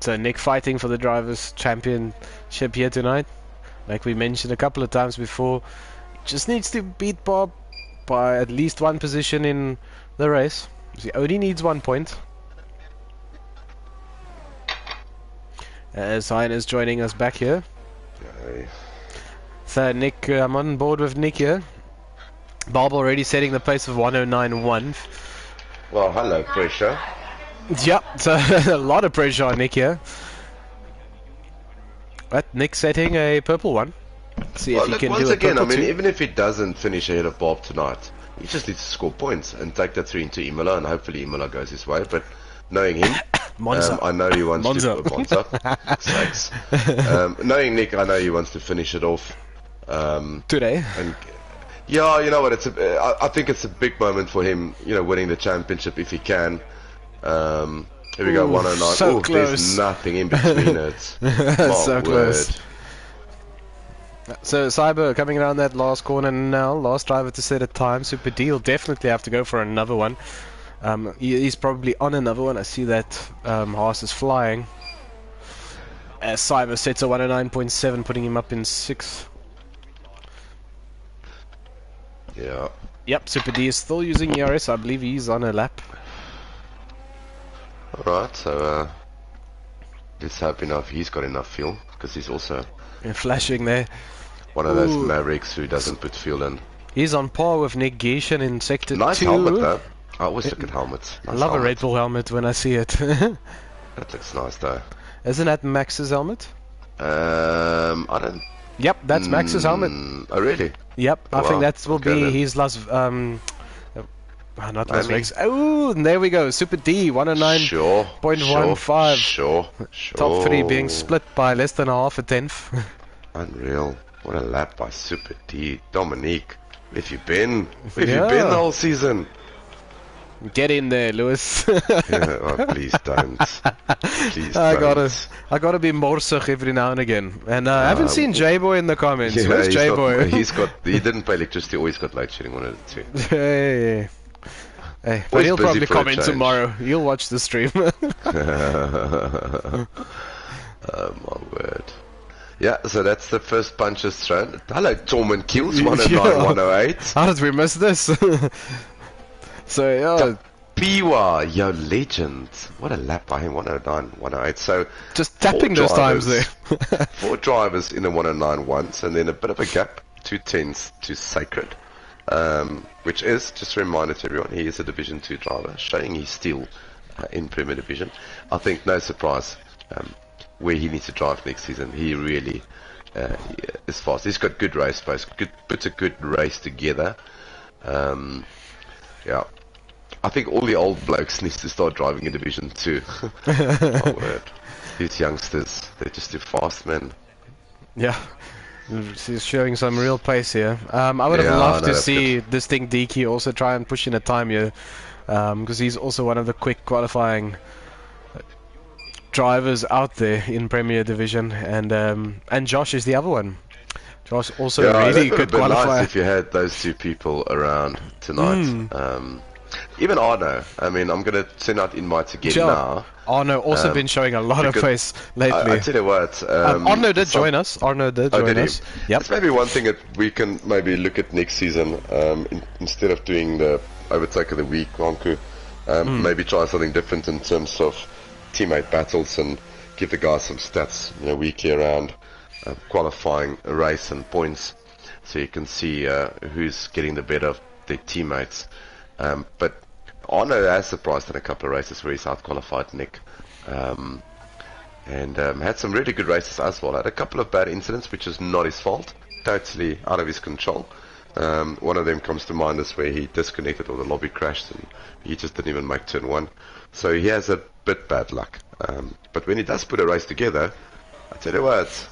So Nick fighting for the Drivers' Championship here tonight. Like we mentioned a couple of times before, just needs to beat Bob by at least one position in the race. He only needs 1 point. As Hein is joining us back here. Hey. So Nick, I'm on board with Nick here. Bob already setting the pace of 109.1. Well, hello, pressure. Yep, so a lot of pressure on Nick here. But Nick setting a purple one. See if he can once do again, I purple mean, too. even if he doesn't finish ahead of Bob tonight, he just needs to score points and take that 3 into Imola, and hopefully Imola goes his way. But knowing him, Monza. I know he wants Monza. to Monza. Sakes. Knowing Nick, I know he wants to finish it off Today. And yeah, you know what? I think it's a big moment for him. You know, winning the championship if he can. Here we go, 109. So close. There's nothing in between it. So close. So Cyber coming around that last corner now. Last driver to set a time. Super D will definitely have to go for another one. He's probably on another one. I see that Haas is flying. As Cyber sets a 109.7, putting him up in 6th. Yeah. Yep, Super D is still using ERS. I believe he's on a lap. Alright, so let's hope he's got enough fuel, because he's also Flashing there. one of those mavericks who doesn't put fuel in. He's on par with Nick Geishan in sector 2. Nice helmet though. I always look at helmets. I Nice love helmet. a Red Bull helmet when I see it. That looks nice though. Isn't that Max's helmet? I don't... Yep, that's Max's helmet. Oh really? Yep, I Wow. think that will Okay, be then. his last... not Las Maybe. Vegas. Oh, and there we go. Super D, 109.15. Sure. Top 3 being split by less than half a tenth. Unreal. What a lap by Super D. Dominique, where have you been? Where have Yeah. you been the whole season? Get in there, Lewis. Yeah, oh, please don't. Please don't. I gotta be morsig every now and again. And I haven't seen J-Boy in the comments. Yeah, Where's J-Boy? He didn't pay electricity, or he's got load shedding, one of the two. Hey. But Always he'll busy probably for a comment change. tomorrow. He'll watch the stream. Oh my word. Yeah, so that's the first punches thrown. Hello, Tormund kills 109, 108. How did we miss this? So, yeah, Piwa, yo, legend. What a lap by him, 109, 108. So, just tapping those times there. 4 drivers in the 109 once, and then a bit of a gap, 2 tenths to Sacred. Which is, just a reminder to everyone, he is a Division 2 driver, showing he's still in Premier Division. I think no surprise where he needs to drive next season. He really is fast. He's got good race pace, puts a good race together. Yeah, I think all the old blokes need to start driving in Division 2. My word. These youngsters, they're just too fast, man. Yeah, he's showing some real pace here. I would have loved to see Distinct DK also try and push in a time here, because he's also one of the quick qualifying drivers out there in Premier Division, and Josh is the other one. Josh also really good qualifier. qualifier. Nice if you had those two people around tonight. Even Arno. I mean, I'm going to send out invites again now. Arno also been showing a lot of pace lately. I tell you what. Arno did join us. Yep. That's maybe one thing that we can maybe look at next season. Instead of doing the overtake of the week, Wanku, maybe try something different in terms of teammate battles and give the guys some stats, weekly around qualifying a race and points, so you can see who's getting the better of their teammates. But Arno has surprised in a couple of races where he's out-qualified Nick. and had some really good races as well. Had a couple of bad incidents, which is not his fault, totally out of his control. One of them comes to mind is where he disconnected or the lobby crashed and he just didn't even make turn 1. So he has a bit bad luck. But when he does put a race together, I tell you what,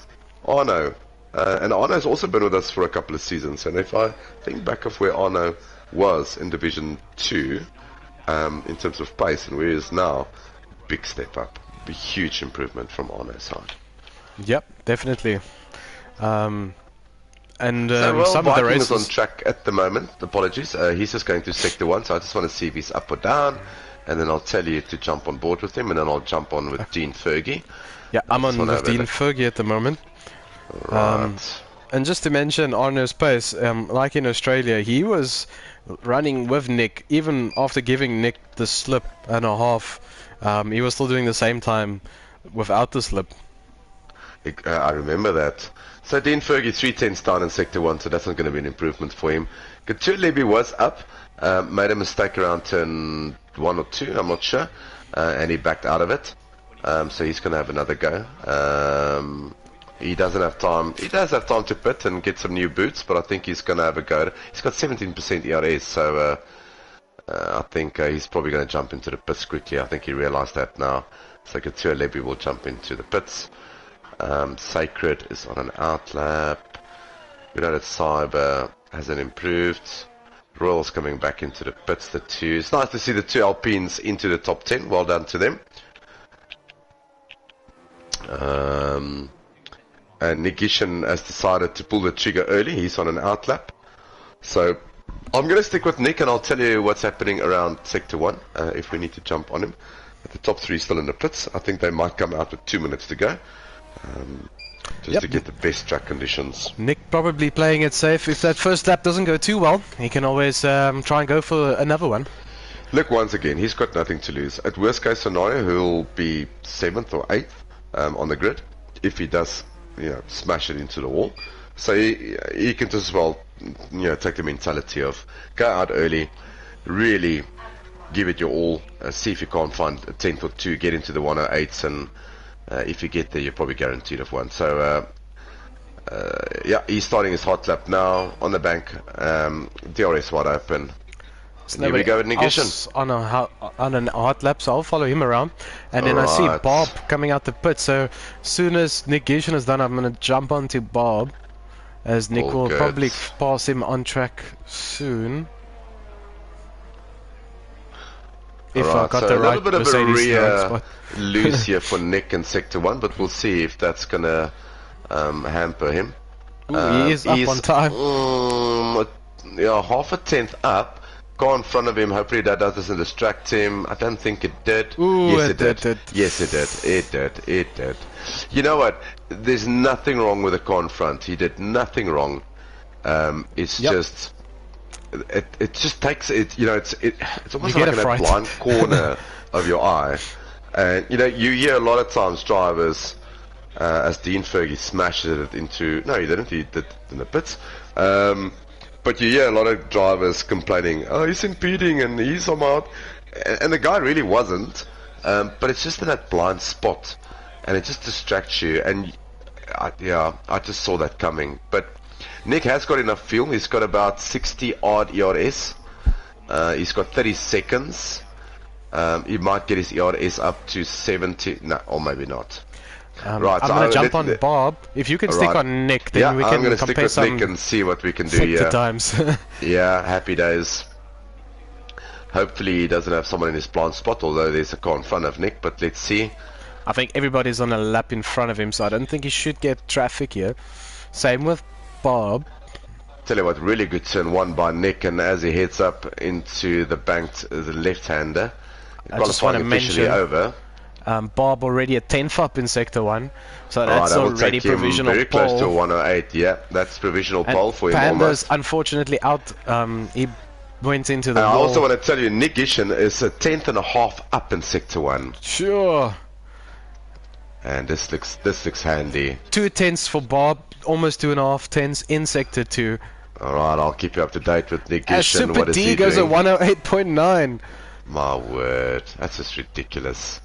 Arno, and Arno's also been with us for a couple of seasons, and if I think back of where Arno was in Division 2, in terms of pace and where he is now, big step up, a huge improvement from Arno's side. Yep, definitely. And so, some of the Viking races is on track at the moment. Apologies. He's just going to Sector 1, so I just want to see if he's up or down, and then I'll tell you to jump on board with him, and then I'll jump on with Dean Fergie. Yeah, I'm on with Dean Fergie at the moment. Right. And just to mention Arno's pace, like in Australia, he was running with Nick, even after giving Nick the slip and a half. He was still doing the same time without the slip. I remember that. So Dean Fergie 3/10 down in Sector 1, so that's not going to be an improvement for him. Couture Levy was up, made a mistake around turn 1 or 2, I'm not sure, and he backed out of it. So he's going to have another go. He doesn't have time. He does have time to pit and get some new boots, but I think he's going to have a go. He's got 17% ERS, so I think he's probably going to jump into the pits quickly. I think he realized that now. So Couture Levy will jump into the pits. Sacred is on an outlap. We know that Cyber hasn't improved. Royal's coming back into the pits, the 2. It's nice to see the 2 Alpines into the top 10. Well done to them. And Nick Gishen has decided to pull the trigger early. He's on an outlap. So I'm going to stick with Nick, and I'll tell you what's happening around Sector 1 if we need to jump on him. But the top 3 still in the pits. I think they might come out with 2 minutes to go. Just to get the best track conditions. Nick probably playing it safe. If that first lap doesn't go too well, he can always try and go for another one. Look, once again, he's got nothing to lose. At worst case scenario, he'll be 7th or 8th on the grid if he does, smash it into the wall. So he can just as well, take the mentality of go out early, really give it your all, see if you can't find a 10th or 2, get into the 108s, and if you get there, you're probably guaranteed of one. So, yeah, he's starting his hot lap now on the bank. DRS wide open. Here we go with Nick Gishen. On a hot lap, so I'll follow him around. And then I see Bob coming out the pit. So, as soon as Nick Gishen is done, I'm going to jump onto Bob, as Nick will probably pass him on track soon. If I got the right Mercedes. A little bit of a rear loose here for Nick in Sector 1, but we'll see if that's going to hamper him. He is up on time. Yeah, half a tenth up. Car in front of him, hopefully that doesn't distract him. I don't think it did. Yes, it did. Yes, it did. It did. You know what? There's nothing wrong with the car in front. He did nothing wrong. It's just... It just takes it, it's almost like in a blind corner of your eye, and you hear a lot of times drivers, as Dean Fergie smashed it into, no he didn't, he did in the pits, but you hear a lot of drivers complaining, oh he's impeding and he's out, and the guy really wasn't, but it's just in that blind spot, and it just distracts you, and I just saw that coming, but Nick has got enough fuel. He's got about 60 odd ERS. He's got 30 seconds. He might get his ERS up to 70. No, or maybe not. Right, I'm going to jump on Bob. If you can stick on Nick, then we can compare some. I'm going to stick with Nick and see what we can do here. Times. Yeah, happy days. Hopefully he doesn't have someone in his blind spot, although there's a car in front of Nick, but let's see. I think everybody's on a lap in front of him, so I don't think he should get traffic here. Same with Bob. Tell you what, really good turn 1 by Nick, and as he heads up into the banked, the left-hander, I just want to mention over. Bob already a 10th up in Sector 1, so that's already provisional very pole. Close to 108, yeah, that's provisional pole for him. Panda's unfortunately out. He went into the wall. I also want to tell you, Nick Gishen is a 10th and a half up in Sector 1. Sure. And this looks handy. 2 tenths for Bob, almost 2.5 tenths in Sector 2. Alright, I'll keep you up to date with Nick Gishen. Super what is D he goes doing? at 108.9. My word, that's just ridiculous.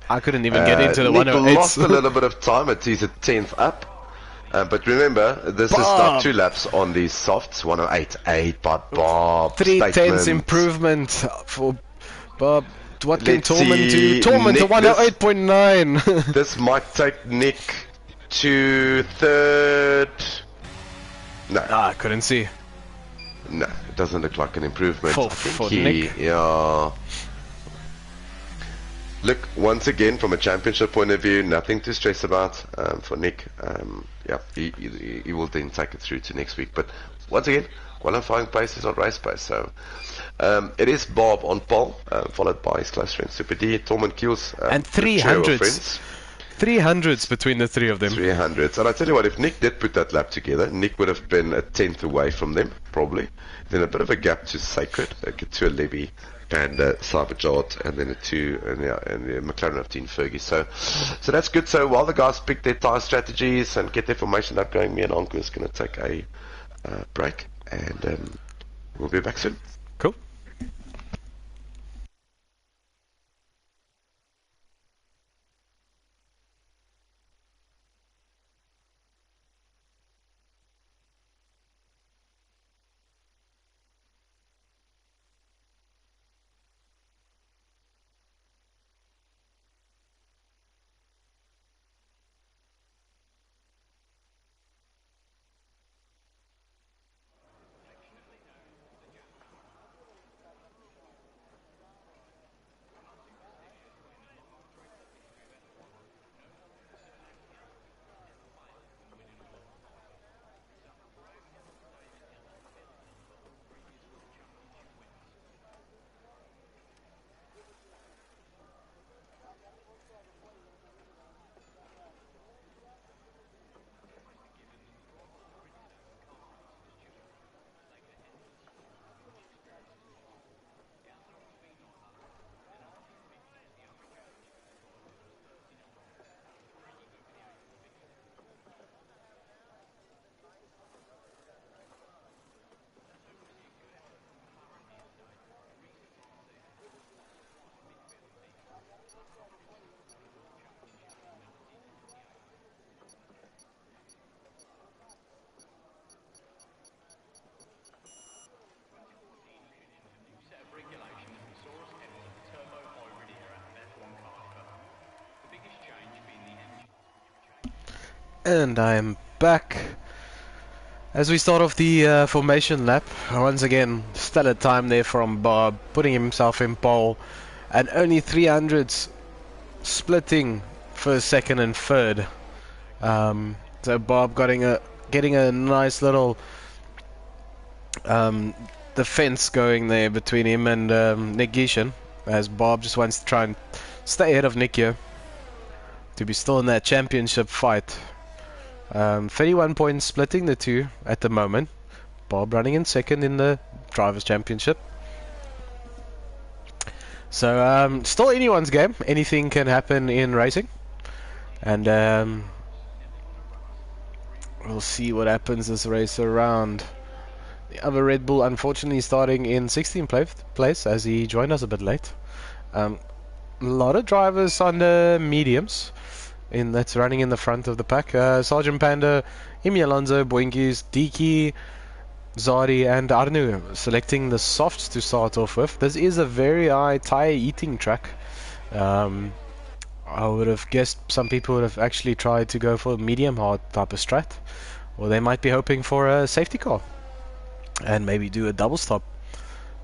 I couldn't even get into the Nick 108s. lost a little bit of time. He's a 10th up. But remember, this is now 2 laps on these softs. 108.8 by Bob. 3/10 improvement for Bob. What can Let's Tormund do? see, Tormund to Nick, 108.9. This might take Nick to 3rd. No. I couldn't see. No, it doesn't look like an improvement. For Nick. Yeah. Look, once again, from a championship point of view, nothing to stress about for Nick. Yeah, he will then take it through to next week. But once again, qualifying pace is not race pace. So it is Bob on pole, followed by his close friend Super D, Tormund Keels, and the trio of 300s. friends. 300s between the three of them. 300s. And I tell you what, if Nick did put that lap together, Nick would have been a 10th away from them, probably. Then a bit of a gap to Sacred, to a Levy, and Cyberjot, and then a 2, and the McLaren of Team Fergie. So that's good. So while the guys pick their tyre strategies and get their formation up going, me and Anko is going to take a break, and we'll be back soon. Cool. And I'm back. As we start off the formation lap, once again, stellar time there from Bob, putting himself in pole, and only 300s splitting first, second, and third. So Bob getting a nice little defense going there between him and Nick Gishan, as Bob just wants to try and stay ahead of Nick here to be still in that championship fight. 31 points splitting the two at the moment. Bob running in second in the Drivers' Championship. So still anyone's game. Anything can happen in racing. And we'll see what happens this race around. The other Red Bull unfortunately starting in 16th place as he joined us a bit late. A lot of drivers under mediums that's running in the front of the pack. Sergeant Panda, Imi Alonso, Boinkies, Diki, Zadi and Arnu selecting the softs to start off with. This is a very high tyre eating track. I would have guessed some people would have actually tried to go for a medium hard type of strat, or they might be hoping for a safety car and maybe do a double stop.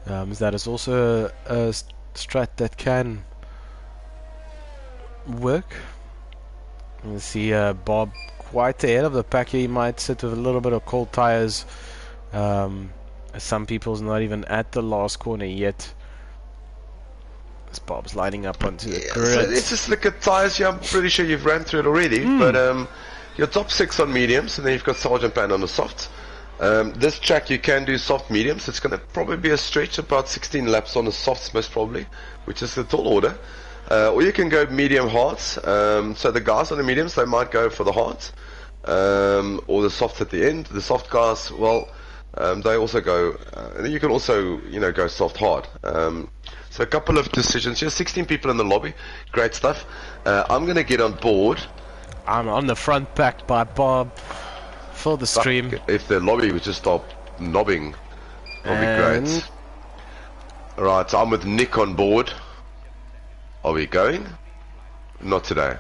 That is also a strat that can work. You see Bob quite ahead of the pack here. He might sit with a little bit of cold tires. Some people's not even at the last corner yet. As Bob's lining up onto the grid. So let's just look at tires here. I'm pretty sure you've ran through it already. But your top 6 on mediums, and then you've got Sergeant Pan on the soft. This track you can do soft mediums. It's going to probably be a stretch, about 16 laps on the softs most probably, which is the tall order. Or you can go medium hards. So the guys on the mediums, they might go for the hards, or the softs at the end. The soft guys, well, they also go. And you can also, go soft hard. So a couple of decisions here. 16 people in the lobby. Great stuff. I'm going to get on board. I'm on the front pack by Bob for the stream. If the lobby would just stop knobbing, that'll be great. Right, so I'm with Nick on board. Are we going? Not today.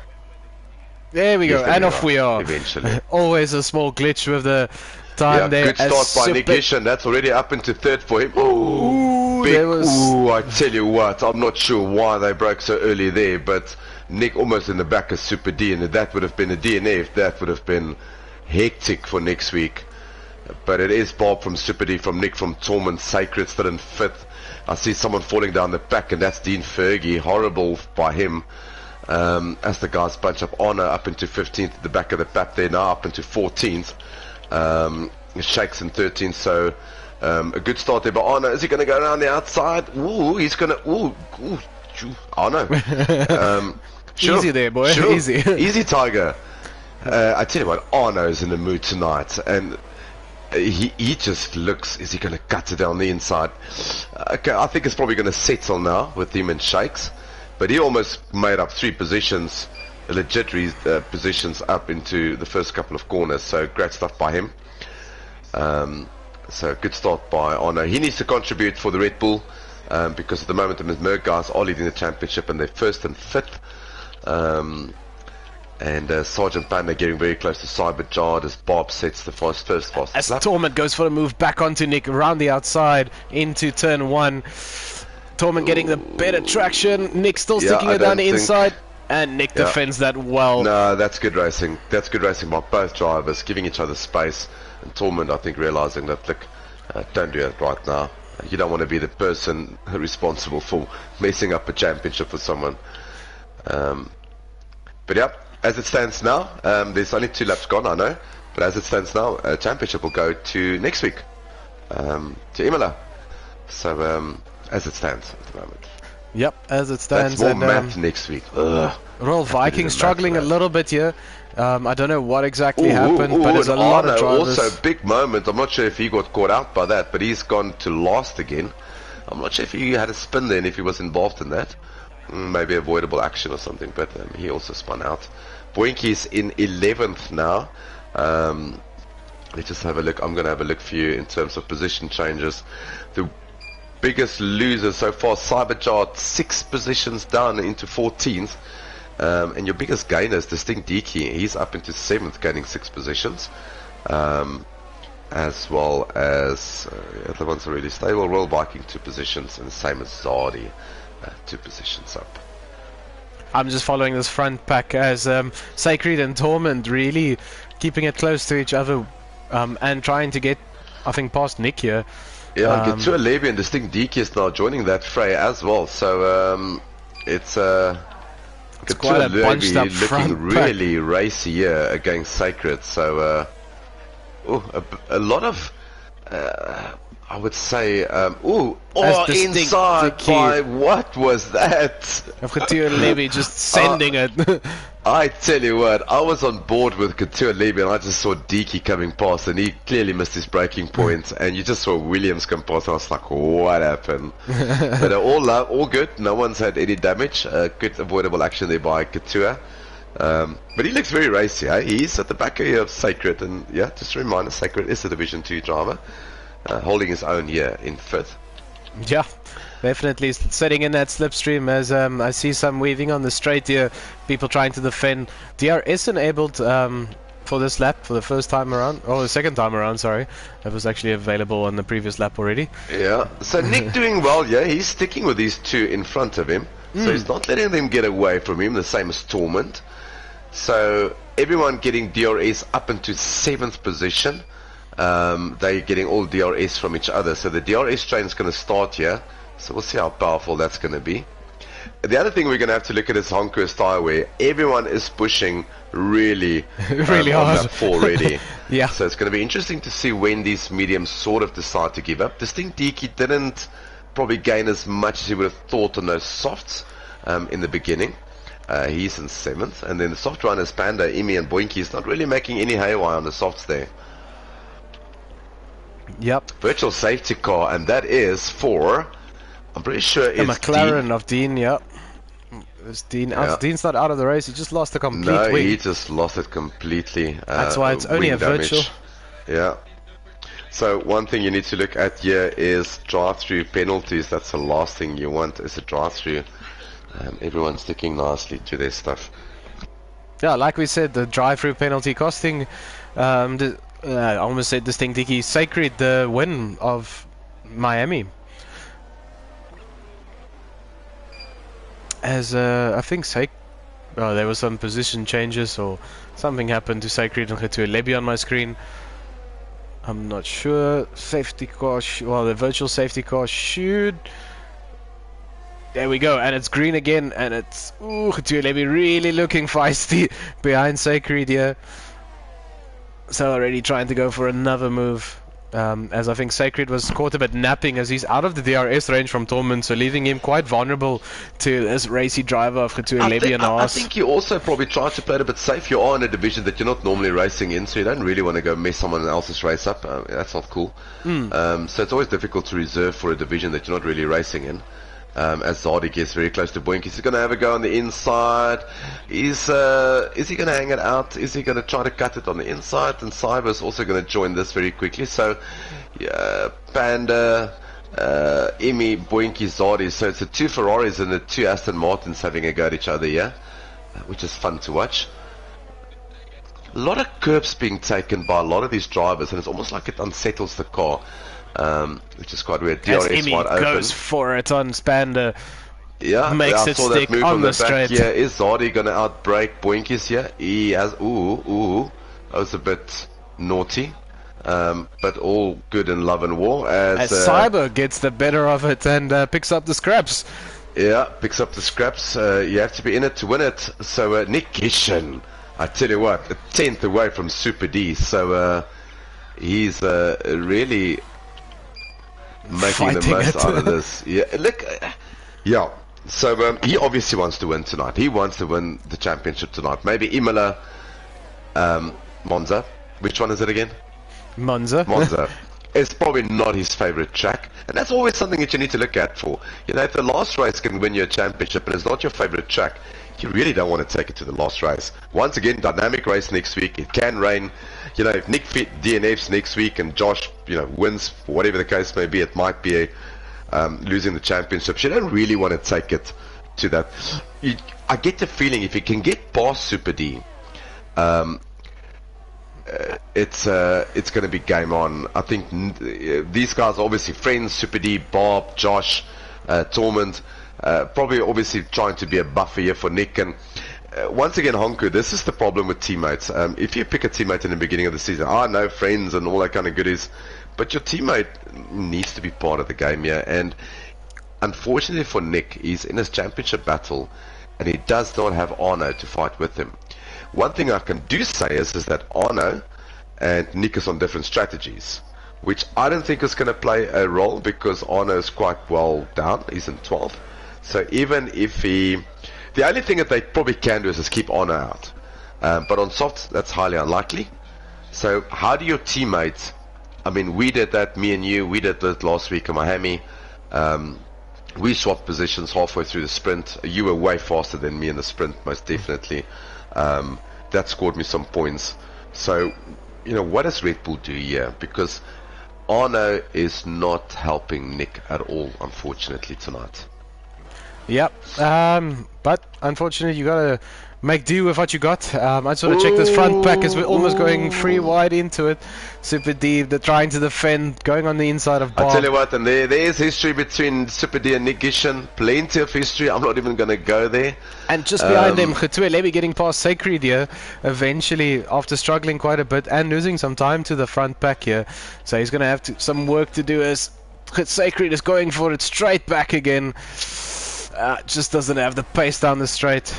There we go, and off we are. Eventually. Always a small glitch with the time there. Good start by Nick Ishan. That's already up into third for him. Ooh, big, I tell you what, I'm not sure why they broke so early there, but Nick almost in the back of Super D, and that would have been a DNF. That would have been hectic for next week. But it is Bob from Super D, from Nick from Tormund, Sacred still in fifth. I see someone falling down the back, and that's Dean Fergie. Horrible by him. As the guys bunch up, Honor up into 15th at the back of the pack there, now up into 14th. Shakes in 13th, so a good start there. But Honor, is he going to go around the outside? Ooh, he's going to. Ooh, Honor. Sure, easy there, boy. Sure. Easy. Easy, Tiger. I tell you what, Arno's in the mood tonight, and he just looks. Is he going to cut it down the inside? Okay, I think it's probably going to settle now with him and Shakes, but he almost made up 3 positions, legit positions up into the first couple of corners. So great stuff by him. So good start by Arno. He needs to contribute for the Red Bull because at the moment the Merc guys are leading the championship and they're 1st and 5th. And Sergeant Panda getting very close to Cyberjard as Bob sets the first fastest as lap. Torment goes for a move back onto Nick around the outside into turn 1. Torment getting the better traction. Nick still sticking it down the inside, and Nick defends that well. No, that's good racing. That's good racing by both drivers, giving each other space. And Torment, I think, realizing that, look, don't do it right now. You don't want to be the person responsible for messing up a championship for someone. But yeah, as it stands now, there's only 2 laps gone, I know. But as it stands now, championship will go to next week, to Imola. So as it stands at the moment. Yep, as it stands. That's more math next week. Royal Viking struggling a little bit here. I don't know what exactly happened, but there's a lot of drivers. Also, big moment. I'm not sure if he got caught out by that, but he's gone to last again. I'm not sure if he had a spin then, if he was involved in that. Maybe avoidable action or something, but he also spun out. Boinky's in 11th now. Let's just have a look. I'm going to have a look for you in terms of position changes. The biggest loser so far, Cyberchart, 6 positions down into 14th. And your biggest gainer is Distinct Diki. He's up into 7th, gaining 6 positions. As well as the ones are really stable. Royal Viking 2 positions, and the same as Zardi, 2 positions up. I'm just following this front pack as Sacred and Torment really keeping it close to each other and trying to get, I think, past Nick here. Yeah, Couture Levy and Distinct Diki is now joining that fray as well. So it's quite a bunched up looking front really racy here against Sacred. So a lot of I would say inside by what was that? Couture Levy just sending it. I tell you what, I was on board with Couture Levy and I just saw Diki coming past and he clearly missed his braking point and you just saw Williams come past and I was like, what happened? But all good, no one's had any damage, good avoidable action there by Couture. But he looks very racy, eh? He's at the back of Sacred, and yeah, just a reminder, Sacred is a Division 2 driver, holding his own here in 5th. Yeah, definitely setting in that slipstream as I see some weaving on the straight here, people trying to defend. DRS enabled for this lap for the first time around, or the second time around, sorry. It was actually available on the previous lap already. Yeah, so Nick doing well, yeah, he's sticking with these 2 in front of him, so he's not letting them get away from him, the same as Torment. So everyone getting DRS up into 7th position. They're getting all DRS from each other. So the DRS train is going to start here. So we'll see how powerful that's going to be. The other thing we're going to have to look at is Honker's tire wear. Everyone is pushing really really hard. On lap 4 already. Yeah. So it's going to be interesting to see when these mediums sort of decide to give up. Distinct Diki didn't probably gain as much as he would have thought on those softs in the beginning. He's in 7th, and then the soft runners Panda, Imi and Boinky is not really making any haywire on the softs there. Yep. Virtual safety car, and that is for I'm pretty sure it's The McLaren Dean. of Dean, yeah. It's Dean. Yeah. Dean's not out of the race. He just lost a complete No, wing. he just lost it completely. That's why it's only wing a virtual. damage. Yeah. So one thing you need to look at here is drive-through penalties. That's the last thing you want is a drive-through. Everyone's sticking nicely to their stuff. Yeah, like we said, the drive-through penalty costing, I almost said this thing, Dicky, Sacred the win of Miami. As I think there were some position changes or something happened to Sacred and to Lebi on my screen. I'm not sure. Safety car, well, the virtual safety car should. There we go, and it's green again, and it's Lebi really looking feisty behind Sacred here. So already trying to go for another move. As I think Sacred was caught a bit napping as he's out of the DRS range from Tormund, so leaving him quite vulnerable to this racy driver of Lebi and I Haas. think you also probably try to play it a bit safe. You are in a division that you're not normally racing in, so you don't really want to go mess someone else's race up. That's not cool. So it's always difficult to reserve for a division that you're not really racing in. As Zardy gets very close to Boink, he's going to have a go on the inside. Is he going to hang it out? Is he going to try to cut it on the inside? And Cyber's also going to join this very quickly. So, Panda, Emi, Boinky, Zardy. So it's the two Ferraris and the two Aston Martins having a go at each other here, which is fun to watch. A lot of curbs being taken by a lot of these drivers, and it's almost like it unsettles the car. Which is quite weird. DRS As wide open. goes for it on Spander. Yeah, makes I it saw stick that move on from the the back. straight. Yeah, is Zardy going to outbrake Boinkies here? He has. That was a bit naughty. But all good in love and war. As Cyber gets the better of it and picks up the scraps. Yeah, picks up the scraps. You have to be in it to win it. So Nick Gishen, I tell you what, a 10th away from Super D. So he's really making the most out of this. Yeah, look, yeah. So he obviously wants to win tonight. He wants to win the championship tonight. Maybe Imola, Monza. Which one is it again? Monza. Monza. It's probably not his favorite track, and that's always something that you need to look at for. You know, if the last race can win you a championship and it's not your favorite track, you really don't want to take it to the last race. Once again, dynamic race next week. It can rain. You know, if Nick DNFs next week and Josh, wins, for whatever the case may be, it might be losing the championship. You don't really want to take it to that. I get the feeling if you can get past Super D, it's going to be game on. I think these guys are obviously friends. Super D, Bob, Josh, Tormund, probably obviously trying to be a buffer here for Nick. And once again, Honku, this is the problem with teammates. If you pick a teammate in the beginning of the season, no friends and all that kind of goodies, but your teammate needs to be part of the game here. And unfortunately for Nick, he's in his championship battle, and he does not have Arno to fight with him. One thing I can do say is that Arno and Nick is on different strategies, which I don't think is going to play a role because Arno is quite well down. He's in 12th. So even if the only thing that they probably can do is just keep Arno out. But on softs, that's highly unlikely. So how do your teammates, I mean, we did that, me and you, we did that last week in Miami. We swapped positions halfway through the sprint. You were way faster than me in the sprint, most definitely. That scored me some points. So, what does Red Bull do here? Because Arno is not helping Nick at all, unfortunately, tonight. Yep. But unfortunately, you gotta make do with what you got. I just want to check this front pack as we're almost going free wide into it. Super D, they're trying to defend, going on the inside of Bob. I tell you what, and there's history between Super D and Nick Gishen. Plenty of history. I'm not even going to go there. And just behind them, Getue Lebi getting past Sacred here, eventually, after struggling quite a bit and losing some time to the front pack here. So he's going to have some work to do as Sacred is going for it straight back again. Just doesn't have the pace down the straight.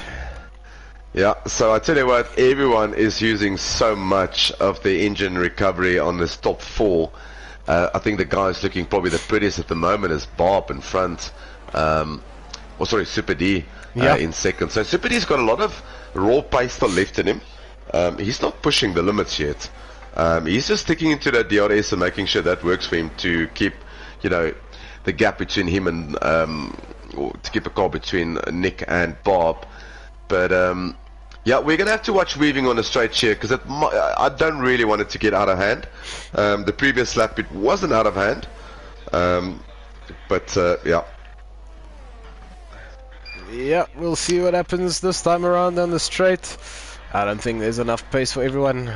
Yeah, so I tell you what, everyone is using so much of the engine recovery on this top 4. I think the guy who's looking probably the prettiest at the moment is Bob in front. Super D in second. So Super D's got a lot of raw pace still left in him. He's not pushing the limits yet. He's just sticking into that DRS and making sure that works for him to keep, the gap between him and or to keep a car between Nick and Bob. But yeah, we're gonna have to watch weaving on a straight here because I don't really want it to get out of hand. The previous lap it wasn't out of hand, but yeah. Yeah, we'll see what happens this time around on the straight. I don't think there's enough pace for everyone.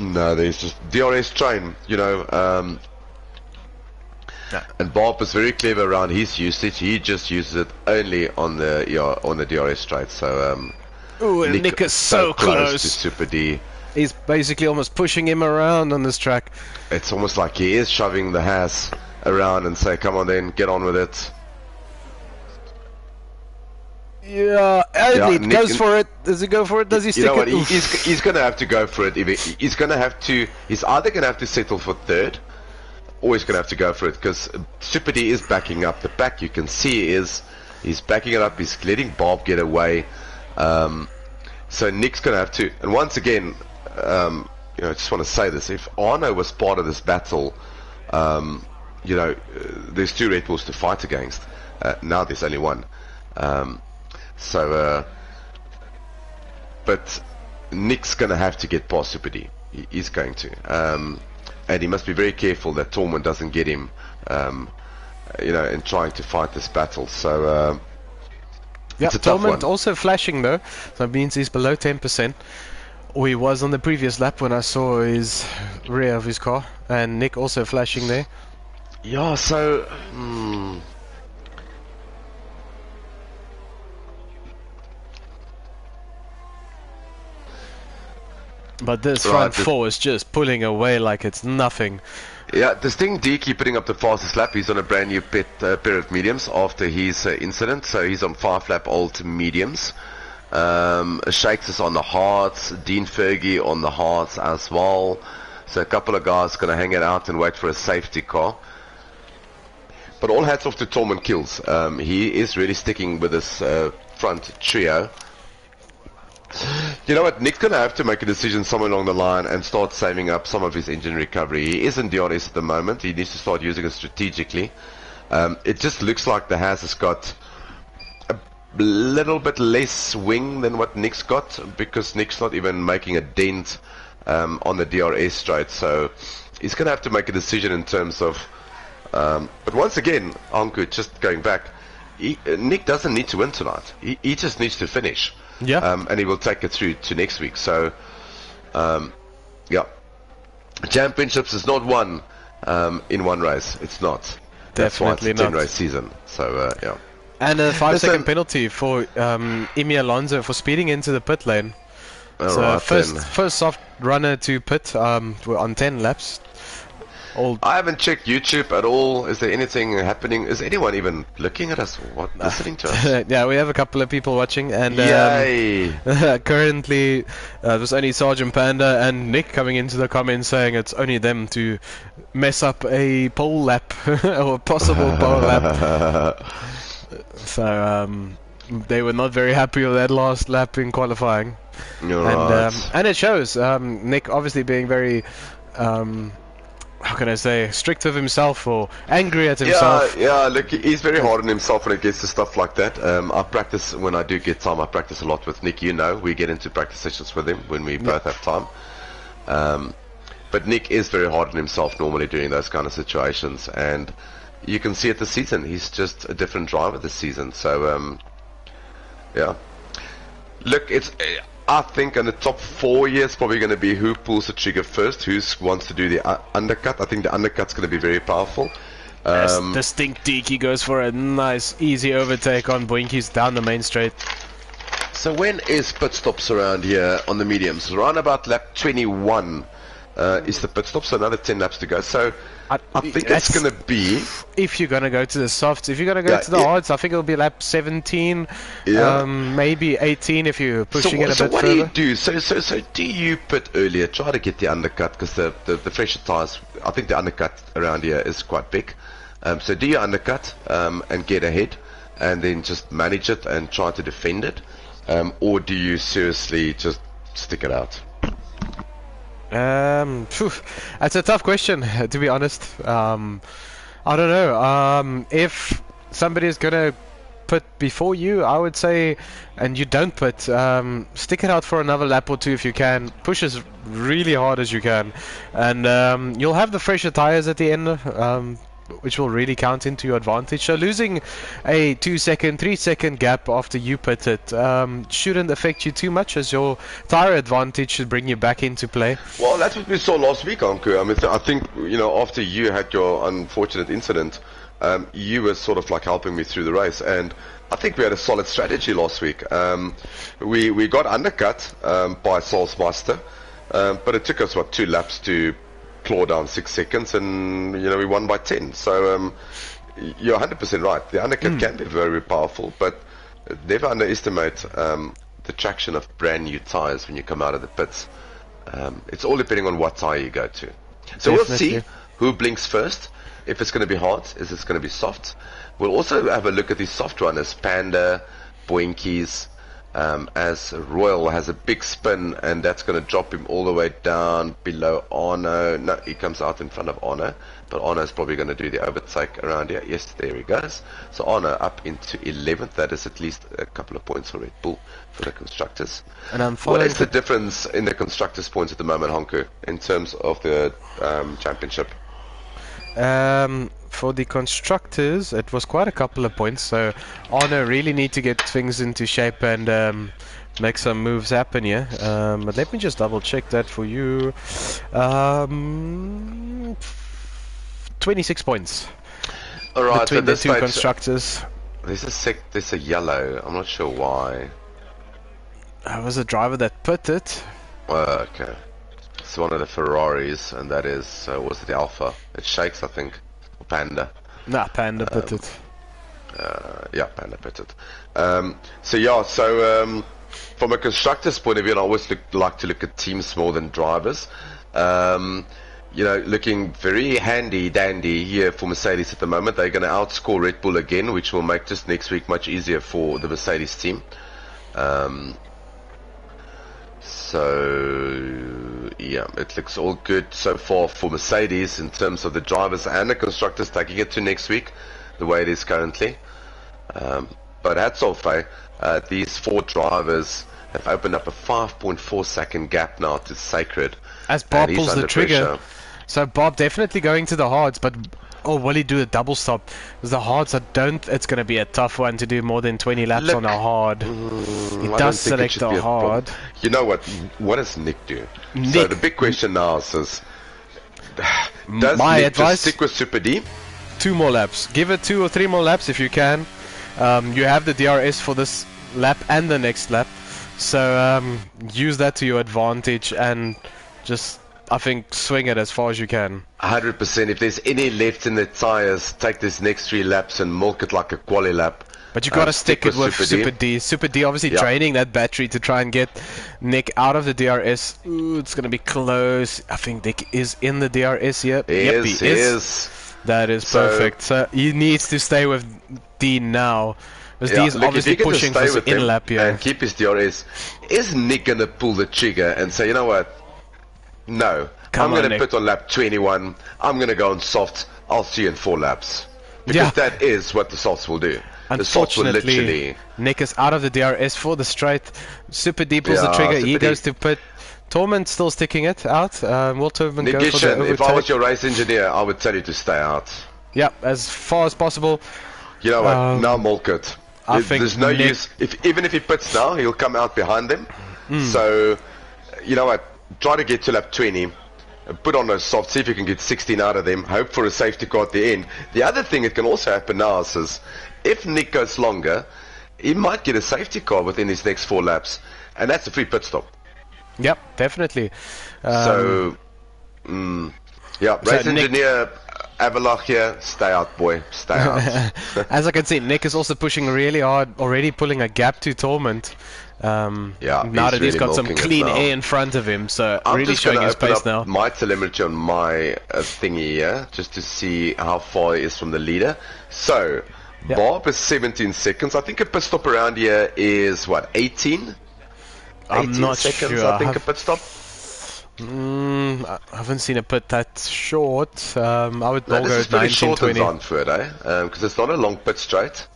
No, there's just DRS train, you know. And Bob is very clever around his usage. He just uses it only on the DRS straight. So ooh, and Nick is so close to Super D. He's basically almost pushing him around on this track. It's almost like he is shoving the Haas around and say, "Come on, then, get on with it." Yeah, Andy goes for it. Does he go for it? Does he stick it? You know what? He's going to have to go for it. He's going to have to. He's either going to have to settle for third, or he's going to have to go for it because Super D is backing up. The back you can see he's backing it up. He's letting Bob get away. So Nick's going to have to. And once again, you know, I just want to say this: if Arno was part of this battle, you know, there's 2 Red Bulls to fight against. Now there's only 1. But Nick's going to have to get past Super D. He's going to. And he must be very careful that Tormund doesn't get him, you know, in trying to fight this battle. So, yeah, it's a tough Tormund one. also flashing though. So that means he's below 10%. Or he was on the previous lap when I saw his rear of his car. And Nick also flashing there. Yeah, so... But this front 4 is just pulling away like it's nothing. Yeah, this thing Deaky putting up the fastest lap. He's on a brand new pair of mediums after his incident, so he's on 5-lap old mediums. Shakes is on the hards, Dean Fergie on the hards as well. So a couple of guys going to hang it out and wait for a safety car. But all hats off to Tormund Kills. He is really sticking with this front trio. You know what, Nick's going to have to make a decision somewhere along the line and start saving up some of his engine recovery. He is in DRS at the moment. He needs to start using it strategically. It just looks like the Haas has got a little bit less swing than what Nick's got, because Nick's not even making a dent on the DRS straight. So he's going to have to make a decision in terms of... but once again, Anku, just going back, Nick doesn't need to win tonight. He just needs to finish. Yeah. And he will take it through to next week. So, yeah. Championships is not won in one race. It's not. That's Definitely why it's a not. 10-race season. So, yeah. And a 5-second penalty for Imi Alonso for speeding into the pit lane. So Right, first soft runner to pit on 10 laps. I haven't checked YouTube at all. Is there anything happening? Is anyone even looking at us? What, listening to us? Yeah, we have a couple of people watching, and Yay! currently there's only Sergeant Panda and Nick coming into the comments saying it's only them to mess up a pole lap or a possible pole lap. So they were not very happy with that last lap in qualifying. You're right. And it shows. Nick obviously being very how can I say, strict with himself or angry at himself. Yeah, look, he's very hard on himself when it gets to stuff like that. I practice, when I do get time, I practice a lot with Nick, you know. We get into practice sessions with him when we both have time. But Nick is very hard on himself normally during those kind of situations, and you can see it this season. He's just a different driver this season. So, yeah. Look, it's... I think in the top 4 years, probably going to be who pulls the trigger first, who wants to do the undercut. I think the undercut's going to be very powerful. Distinct Deaky goes for a nice, easy overtake on Boinkies down the main straight. So when is pit stops around here on the mediums? Around about lap 21 is the pit stop, so another 10 laps to go. So I think it's going to be... If you're going to go to the softs, if you're going to go to the hards, I think it'll be lap 17, maybe 18 if you're pushing it a bit further. So what do you do? So do you pit earlier, try to get the undercut, because the fresher tyres, I think the undercut around here is quite big. So do you undercut and get ahead, and then just manage it and try to defend it? Or do you seriously just stick it out? That's a tough question, to be honest. I don't know. If somebody's gonna put before you, I would say, and you don't put, stick it out for another lap or two if you can. Push as really hard as you can, and you'll have the fresher tires at the end, which will really count into your advantage. So losing a 2-second, 3-second gap after you put it shouldn't affect you too much, as your tire advantage should bring you back into play. Well, that's what we saw last week, Anku. I mean, I think, you know, after you had your unfortunate incident, you were sort of like helping me through the race, and I think we had a solid strategy last week. We got undercut by Salzmeister, but it took us, what, 2 laps to claw down 6 seconds, and, you know, we won by 10. So you're 100% right. The undercut can be very powerful, but never underestimate the traction of brand new tires when you come out of the pits. It's all depending on what tire you go to. So we'll see who blinks first. If it's going to be hard, is it's going to be soft. We'll also have a look at these soft runners, Panda, Boinkies, as Royal has a big spin, and that's going to drop him all the way down below Arno. No, he comes out in front of Arno, but Arno is probably going to do the overtake around here. Yes, there he goes. So Arno up into 11th. That is at least a couple of points for Red Bull for the constructors. And what is the difference in the constructors' points at the moment, Honku, in terms of the championship? For the constructors, it was quite a couple of points, so Arno really need to get things into shape and make some moves happen here. But let me just double check that for you. 26 points. Alright, between so the two constructors. There's a yellow. I'm not sure why. I was a driver that put it. Okay. It's one of the Ferraris, and that is, was it the Alpha? It shakes, I think. Or Panda. Nah, Panda put it. Yeah, Panda put it. From a constructor's point of view, I always like to look at teams more than drivers. You know, looking very handy-dandy here for Mercedes at the moment. They're going to outscore Red Bull again, which will make just next week much easier for the Mercedes team. So, yeah, it looks all good so far for Mercedes in terms of the drivers and the constructors taking it to next week, the way it is currently. But hats off, these 4 drivers have opened up a 5.4 second gap now to Sacred. As Bob pulls the trigger. So Bob definitely going to the hards, but will he do a double stop? Because the hards, it's going to be a tough one to do more than 20 laps on a hard. He does select a hard. You know what? What does Nick do? Nick, so the big question now is, does Nick just stick with Super D? 2 more laps. Give it 2 or 3 more laps if you can. You have the DRS for this lap and the next lap. So use that to your advantage and just, I think, swing it as far as you can. 100%. If there's any left in the tires, take this next 3 laps and milk it like a quali lap. But you gotta stick it with Super D. Super D obviously draining that battery to try and get Nick out of the DRS. Ooh, it's gonna be close. I think Nick is in the DRS here. He is. That is perfect. So he needs to stay with D now. Because D is obviously pushing for his in-lap here. And keep his DRS. Is Nick gonna pull the trigger and say, you know what? No. I'm gonna put on lap 21. I'm gonna go on soft. I'll see you in 4 laps. Because that is what the softs will do. Unfortunately, Nick is out of the DRS for the straight. Super D pulls the trigger. He goes to pit. Torment still sticking it out. Will Torment go for the overtake? If I was your race engineer, I would tell you to stay out. Yeah, as far as possible. You know what? Now milk it. There's no use. Even if he pits now, he'll come out behind them. So, you know what? Try to get to lap 20. Put on those softs, see if you can get 16 out of them. Hope for a safety car at the end. The other thing that can also happen now is, if Nick goes longer, he might get a safety car within his next 4 laps, and that's a free pit stop. Yep, definitely. Race engineer Avalach here, stay out, boy, stay out. As I can see, Nick is also pushing really hard, already pulling a gap to Torment. Now that he's got some clean air in front of him, so I'm really showing his pace now. My telemetry on my thingy here, just to see how far he is from the leader. So, Bob is 17 seconds. I think a pit stop around here is, what, 18? I'm not seconds, sure. I think a pit stop. I haven't seen a pit that short. I would No, all this go is pretty 19, short in 20. Zandvoort, eh? Because it's not a long pit straight.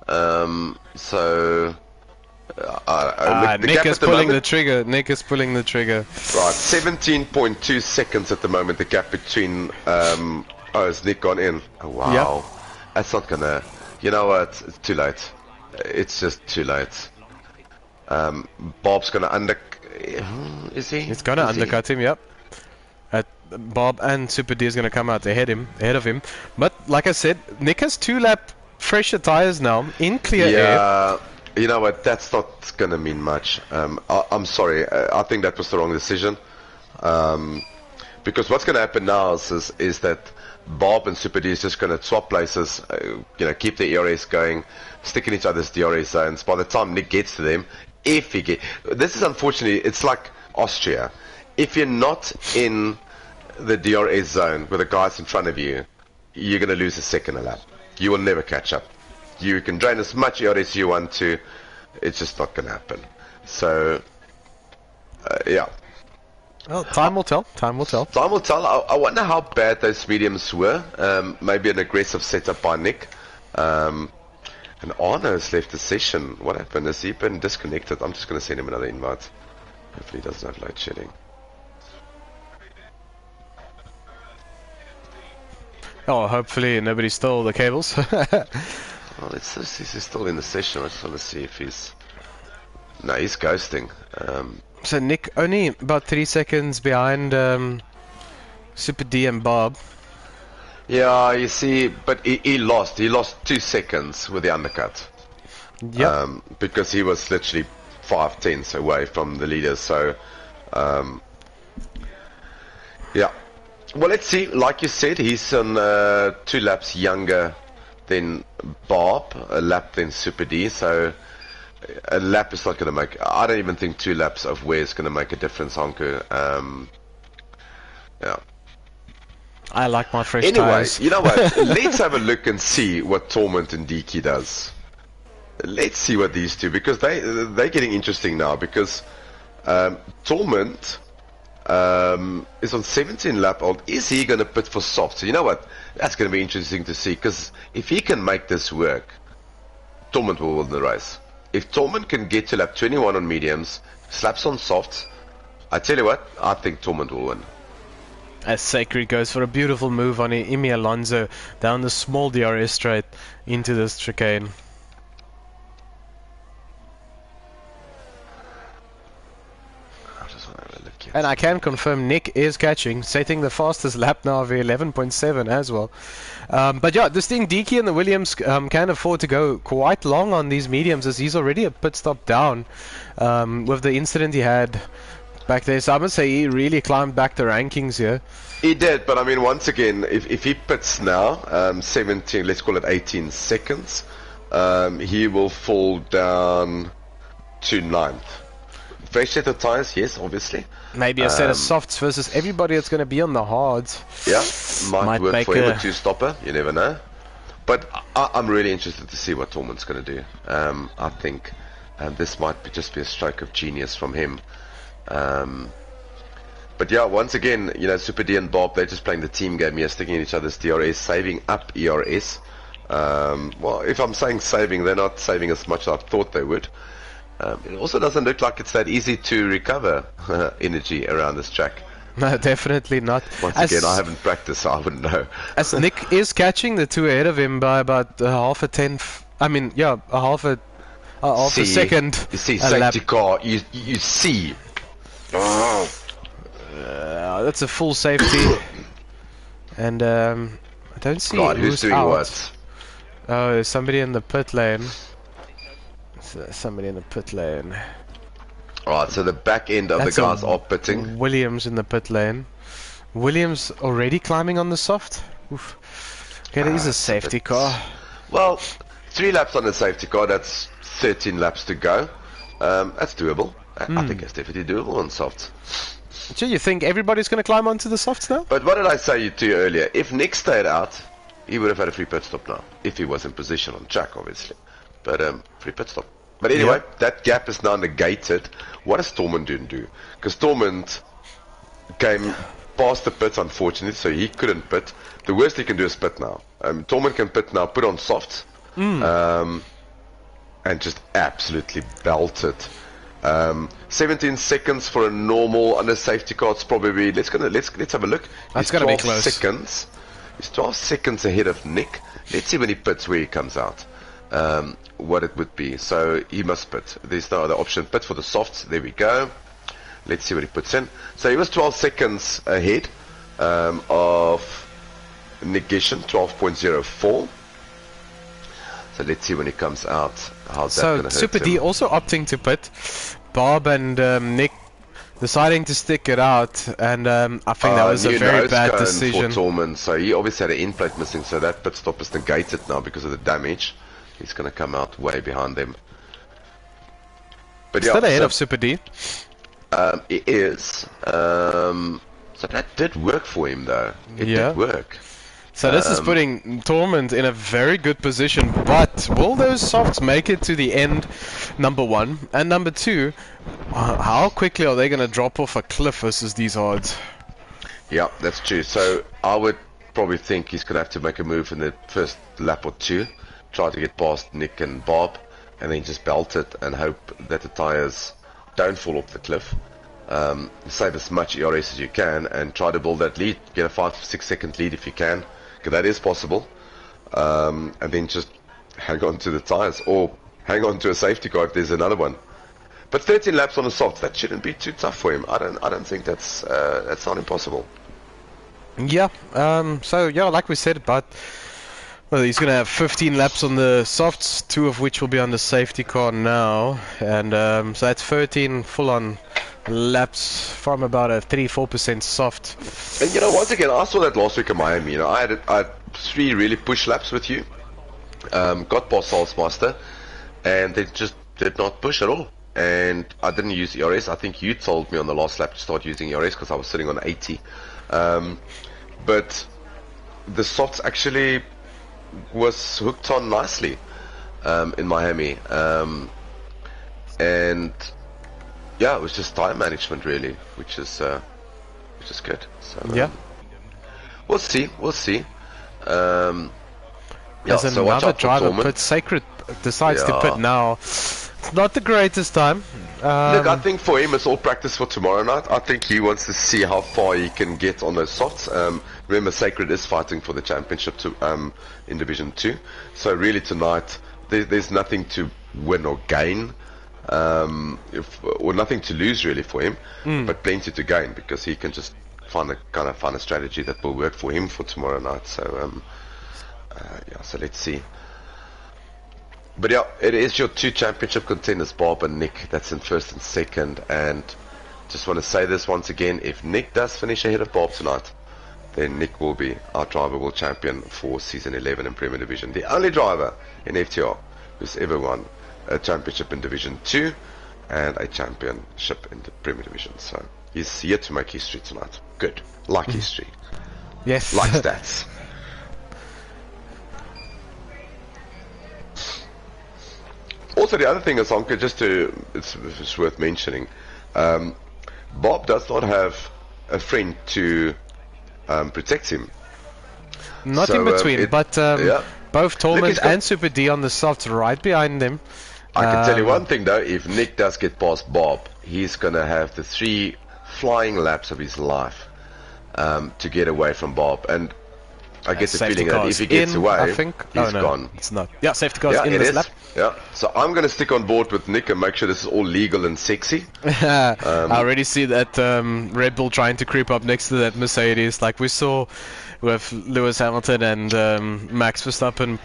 So look, the Nick gap is at the pulling the moment, trigger. Nick is pulling the trigger. right, 17.2 seconds at the moment. The gap between has Nick gone in? Oh, wow, that's not gonna. You know what? It's too late. It's just too late. Bob's gonna Is he? It's gonna undercut him. Yep. Bob and Super D is gonna come out ahead of him. But like I said, Nick has 2-lap fresher tires now in clear air. Yeah, you know what? That's not gonna mean much. I'm sorry. I think that was the wrong decision. Because what's gonna happen now is that Bob and Super D is just gonna swap places. Keep the ERS going, stick in each other's DRS zones. By the time Nick gets to them, this is unfortunately, it's like Austria. If you're not in the DRS zone with the guys in front of you, you're gonna lose a second a lap. You will never catch up. You can drain as much ERS as you want to. It's just not gonna happen. So, yeah. Well, time will tell. Time will tell. Time will tell. I wonder how bad those mediums were. Maybe an aggressive setup by Nick. And Arno's left the session. What happened? Has he been disconnected? I'm just going to send him another invite. Hopefully he doesn't have load shedding. Oh, hopefully nobody stole the cables. Well, he's still in the session. I just want to see if he's... No, he's ghosting. So Nick only about 3 seconds behind Super D and Bob. Yeah, you see, but he lost 2 seconds with the undercut. Yep. Because he was literally 5 tenths away from the leaders. So, yeah. Well, let's see. Like you said, he's on 2 laps younger than Bob, a lap than Super D. So a lap is not going to make. I don't even think 2 laps of wear is going to make a difference, Honku. Yeah. I like my fresh Anyway, tires. you know what? Let's have a look and see what Torment and Deke does. Let's see what these two, because they're getting interesting now. Because Torment is on 17 lap old. Is he going to pit for soft? So you know what? That's going to be interesting to see. Because if he can make this work, Torment will win the race. If Torment can get to lap 21 on mediums, slaps on softs, I tell you what, I think Torment will win. As Sacred goes for a beautiful move on Imi Alonso down the small DRS straight into this chicane. And I can confirm Nick is catching, setting the fastest lap now of 11.7 as well. But yeah, this thing, Deke and the Williams can afford to go quite long on these mediums, as he's already a pit stop down with the incident he had back there. So I must say he really climbed back the rankings here. He did, but I mean, once again, if he pits now, 17, let's call it 18 seconds, he will fall down to 9th. Fresh set of tires, yes, obviously. Maybe a set of softs versus everybody that's going to be on the hards. Yeah, might work for him, a 2-stopper, you never know. But I'm really interested to see what Torment's going to do. I think this might just be a stroke of genius from him. But yeah, once again, you know, Super D and Bob, they're just playing the team game here, sticking in each other's DRS, saving up ERS. Well, if I'm saying saving, they're not saving as much as I thought they would. It also doesn't look like it's that easy to recover energy around this track. No, definitely not. Once again, I haven't practiced, so I wouldn't know. As Nick is catching the 2 ahead of him by about half a tenth. I mean, yeah, half a second. You see, safety car. You see. That's a full safety. And I don't see who's doing out. what. Oh, there's somebody in the pit lane. Alright, so the back end of the guys are pitting. Williams in the pit lane. Williams already climbing on the soft. Oof. Okay, there is a safety car. Well, 3 laps on the safety car, that's 13 laps to go. That's doable. I think it's definitely doable on softs. So you think everybody's going to climb onto the softs now? But what did I say to you earlier? If Nick stayed out, he would have had a free pit stop now. If he was in position on track, obviously. But free pit stop. But anyway, that gap is now negated. What does Torment do? Because Torment came past the pits, unfortunately, so he couldn't pit. The worst he can do is pit now. Tormund can pit now, put on softs, and just absolutely belt it. 17 seconds for a normal under safety car's probably. Let's have a look. That's gonna be close. Seconds. He's 12 seconds ahead of Nick. Let's see when he pits where he comes out. What it would be. So he must pit. There's no other option. Pit for the softs. There we go. Let's see what he puts in. So he was 12 seconds ahead of Nick Gishen, 12.04. So let's see when he comes out. How's that going to hurt Super him? D also opting to pit. Bob and Nick deciding to stick it out, and I think that was a very bad decision. For Tormund, so he obviously had an end plate missing, so that pit stop is negated now because of the damage. He's going to come out way behind them. But Still ahead of Super D. It is. So that did work for him, though. It did work. So this is putting Tormund in a very good position, but will those softs make it to the end, number one? And number two, how quickly are they going to drop off a cliff versus these odds? Yeah, that's true. So I would probably think he's going to have to make a move in the first lap or two, try to get past Nick and Bob, and then just belt it and hope that the tyres don't fall off the cliff. Save as much ERS as you can and try to build that lead, get a 5-6 second lead if you can. Because that is possible, and then just hang on to the tyres or hang on to a safety car if there's another one. But 13 laps on the soft, that shouldn't be too tough for him. I don't think that's not impossible. Yeah. So yeah, like we said, but well, he's gonna have 15 laps on the softs, 2 of which will be on the safety car now, and so that's 13 full-on laps from about a 3-4% soft. And you know, once again, I saw that last week in Miami. You know, I had 3 really push laps with you. Got past Salzmaster, and they just did not push at all. And I didn't use ERS. I think you told me on the last lap to start using ERS because I was sitting on 80. But the softs actually was hooked on nicely in Miami, and yeah, it was just time management really, which is good. So yeah, we'll see. There's so watch another out for driver, Tormund. but Sacred decides to pit now. It's not the greatest time. Look, I think for him it's all practice for tomorrow night. I think he wants to see how far he can get on those softs. Remember, Sacred is fighting for the championship in Division 2. So really tonight, there's nothing to win or gain, or nothing to lose really for him, but plenty to gain because he can just find a strategy that will work for him for tomorrow night. So yeah, so let's see. But yeah, it is your 2 championship contenders, Bob and Nick. That's in first and second. And just want to say this once again: if Nick does finish ahead of Bob tonight, then Nick will be our driver world champion for season 11 in Premier Division. The only driver in FTR who's ever won a championship in Division 2 and a championship in the Premier Division. So he's here to make history tonight. Good. Like history. Yes. Like stats. Also, the other thing is, Anke, it's worth mentioning, Bob does not have a friend to protect him. Not So, in between, but yeah. both Look, Tormund he's got- and Super D on the softs right behind them. I can tell you one thing though, if Nick does get past Bob, he's going to have the 3 flying laps of his life to get away from Bob. And I get the Safety feeling that car's if he gets in, away, I think. he's gone. It's not. Yeah, safety car's Yeah, in it this is. lap. Yeah, so I'm going to stick on board with Nick and make sure this is all legal and sexy. I already see that Red Bull trying to creep up next to that Mercedes, like we saw with Lewis Hamilton and Max Verstappen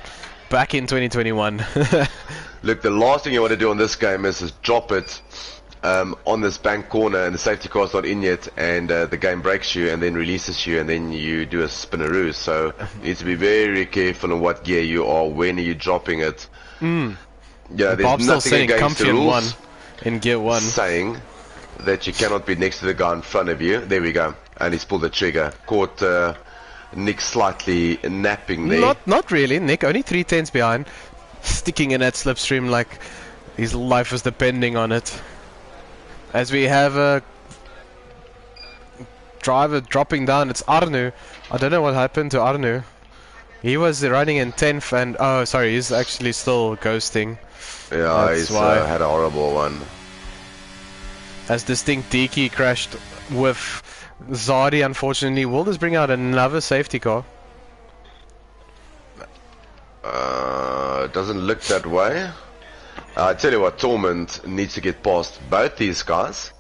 back in 2021. Look, the last thing you want to do on this game is drop it on this bank corner and the safety car's not in yet, and the game breaks you and then releases you and then you do a spinaroo. So you need to be very careful on what gear you are, when are you dropping it. Yeah, there's Bob's still nothing sitting against comfy the in rules in gear 1. saying that you cannot be next to the guy in front of you. There we go. And he's pulled the trigger. Caught Nick slightly napping there. Not really, Nick, only 3/10 behind, sticking in that slipstream like his life was depending on it. As we have a driver dropping down. It's Arnu. I don't know what happened to Arnu. He was running in 10th and... Oh, sorry, he's actually still ghosting. Yeah, That's he's why. had a horrible one. As Distinct Deke crashed with Zadi, unfortunately. Will this bring out another safety car? Doesn't look that way. I tell you what, Tormund needs to get past both these guys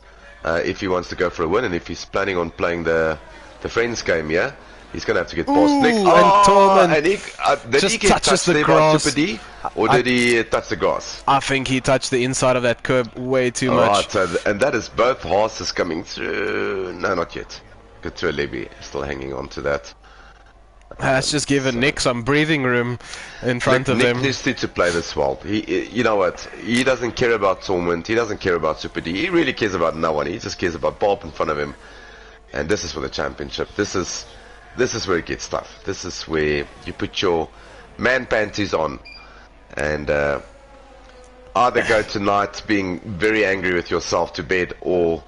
if he wants to go for a win, and if he's planning on playing the friends game, yeah, he's gonna have to get past Nick. And Tormund and he, did just he get touches touched the there grass. by Super D, or did he touch the grass? I think he touched the inside of that curb way too much. Right, so and that is both horses coming through. No, not yet. Good to a Levy, still hanging on to that. That's just given Nick some breathing room in front of Nick him. needs to play this well. You know what? He doesn't care about Tormund. He doesn't care about Super D. He really cares about no one. He just cares about Bob in front of him. And this is for the championship. This is where it gets tough. This is where you put your man panties on and either go tonight being very angry with yourself to bed, or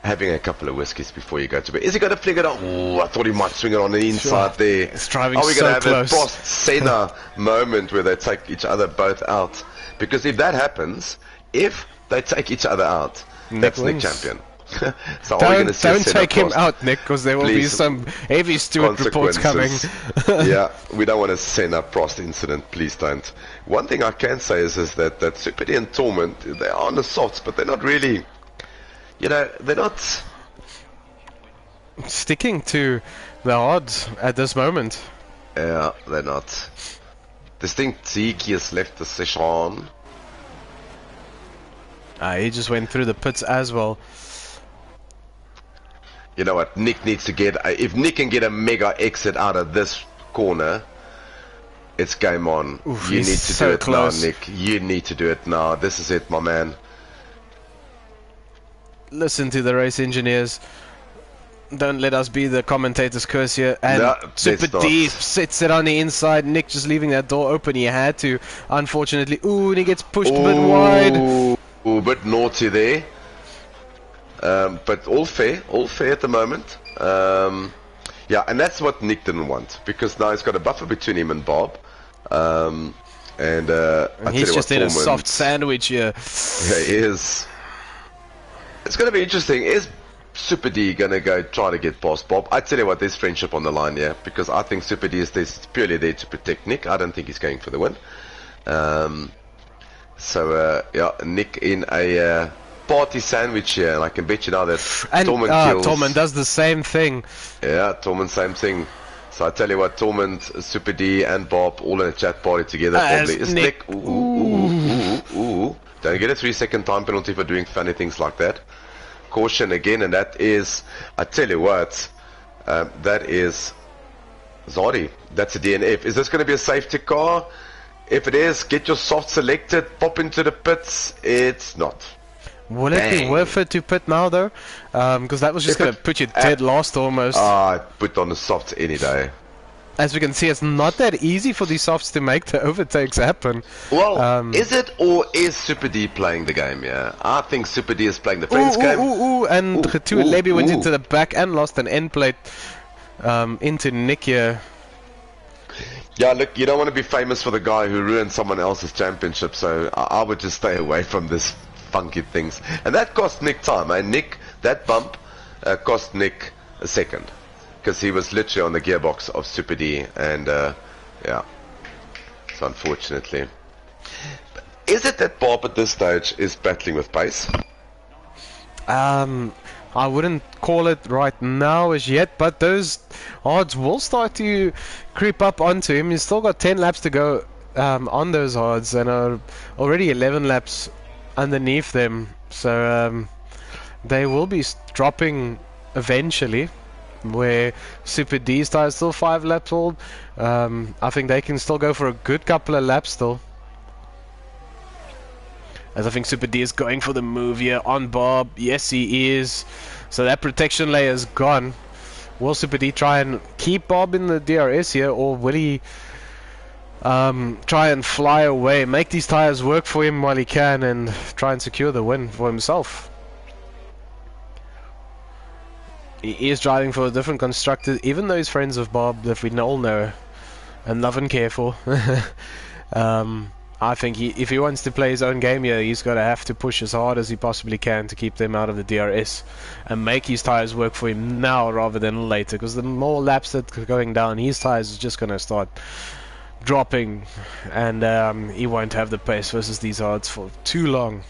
having a couple of whiskeys before you go to bed. Is he going to flick it on? Oh, I thought he might swing it on the inside there. It's driving Are we so going to have close. a Prost-Senna moment where they take each other both out? Because if that happens, if they take each other out, that's Nick wins. champion. So are we going to see Don't Senna take him Prost? out, Nick, because there will be Please. some heavy Stewart reports coming. Consequences. Yeah, we don't want to send a Prost incident. Please don't. One thing I can say is that Super D and Tormund, they are on the softs, but they're not really... You know, they're not... Sticking to the odds at this moment. Yeah, they're not. Distinct Zeke has left the session. He just went through the pits as well. You know what, Nick needs to get... if Nick can get a mega exit out of this corner, it's game on. Oof, You he's need to so do it close. now, Nick. You need to do it now. This is it, my man. Listen to the race engineers. Don't let us be the commentator's curse here. And No, Super let's not. D sits it on the inside. Nick just leaving that door open. He had to, unfortunately. Ooh, and he gets pushed a bit wide. Ooh, a bit naughty there. But all fair at the moment. Yeah, and that's what Nick didn't want, because now he's got a buffer between him and Bob. And He's just in a soft sandwich here. Yeah, he is. It's going to be interesting. Is Super D going to go try to get past Bob? I tell you what, there's friendship on the line here, because I think Super D is purely there to protect Nick. I don't think he's going for the win. Yeah, Nick in a party sandwich here, and I can bet you now that Tormund does the same thing. Yeah, Tormund, same thing. So I tell you what, Tormund, Super D, and Bob all in a chat party together. Probably. Is Nick? Ooh. Don't get a 3-second time penalty for doing funny things like that. Caution again, and that is, I tell you what, that is Zadi. That's a DNF. Is this going to be a safety car? If it is, get your soft selected, pop into the pits. It's not. Will it be worth it to pit now, though? Because that was just going to put you dead last almost. I put on the softs any day. As we can see, it's not that easy for these softs to make the overtakes happen. Well, is it, or is Super D playing the game? Yeah, I think Super D is playing the friends game. And Lebi went into the back and lost an end plate into Nick here. Yeah, look, you don't want to be famous for the guy who ruined someone else's championship, so I would just stay away from this funky things. And that cost Nick time, and Nick, that bump cost Nick a second, because he was literally on the gearbox of Super D, and yeah, so unfortunately. Is it that Bob at this stage is battling with pace? I wouldn't call it right now as yet, but those odds will start to creep up onto him. He's still got 10 laps to go on those odds, and are already 11 laps underneath them, so they will be dropping eventually, where Super D's tire is still 5 laps old. I think they can still go for a good couple of laps still, as I think Super D is going for the move here on Bob. Yes, he is. So that protection layer is gone. Will Super D try and keep Bob in the DRS here, or will he try and fly away, make these tires work for him while he can, and try and secure the win for himself? He is driving for a different constructor, even though he's friends with Bob, that we all know and love and care for. I think if he wants to play his own game here, he's got to have to push as hard as he possibly can to keep them out of the DRS and make his tyres work for him now rather than later, because the more laps that are going down, his tyres is just going to start dropping, and he won't have the pace versus these odds for too long.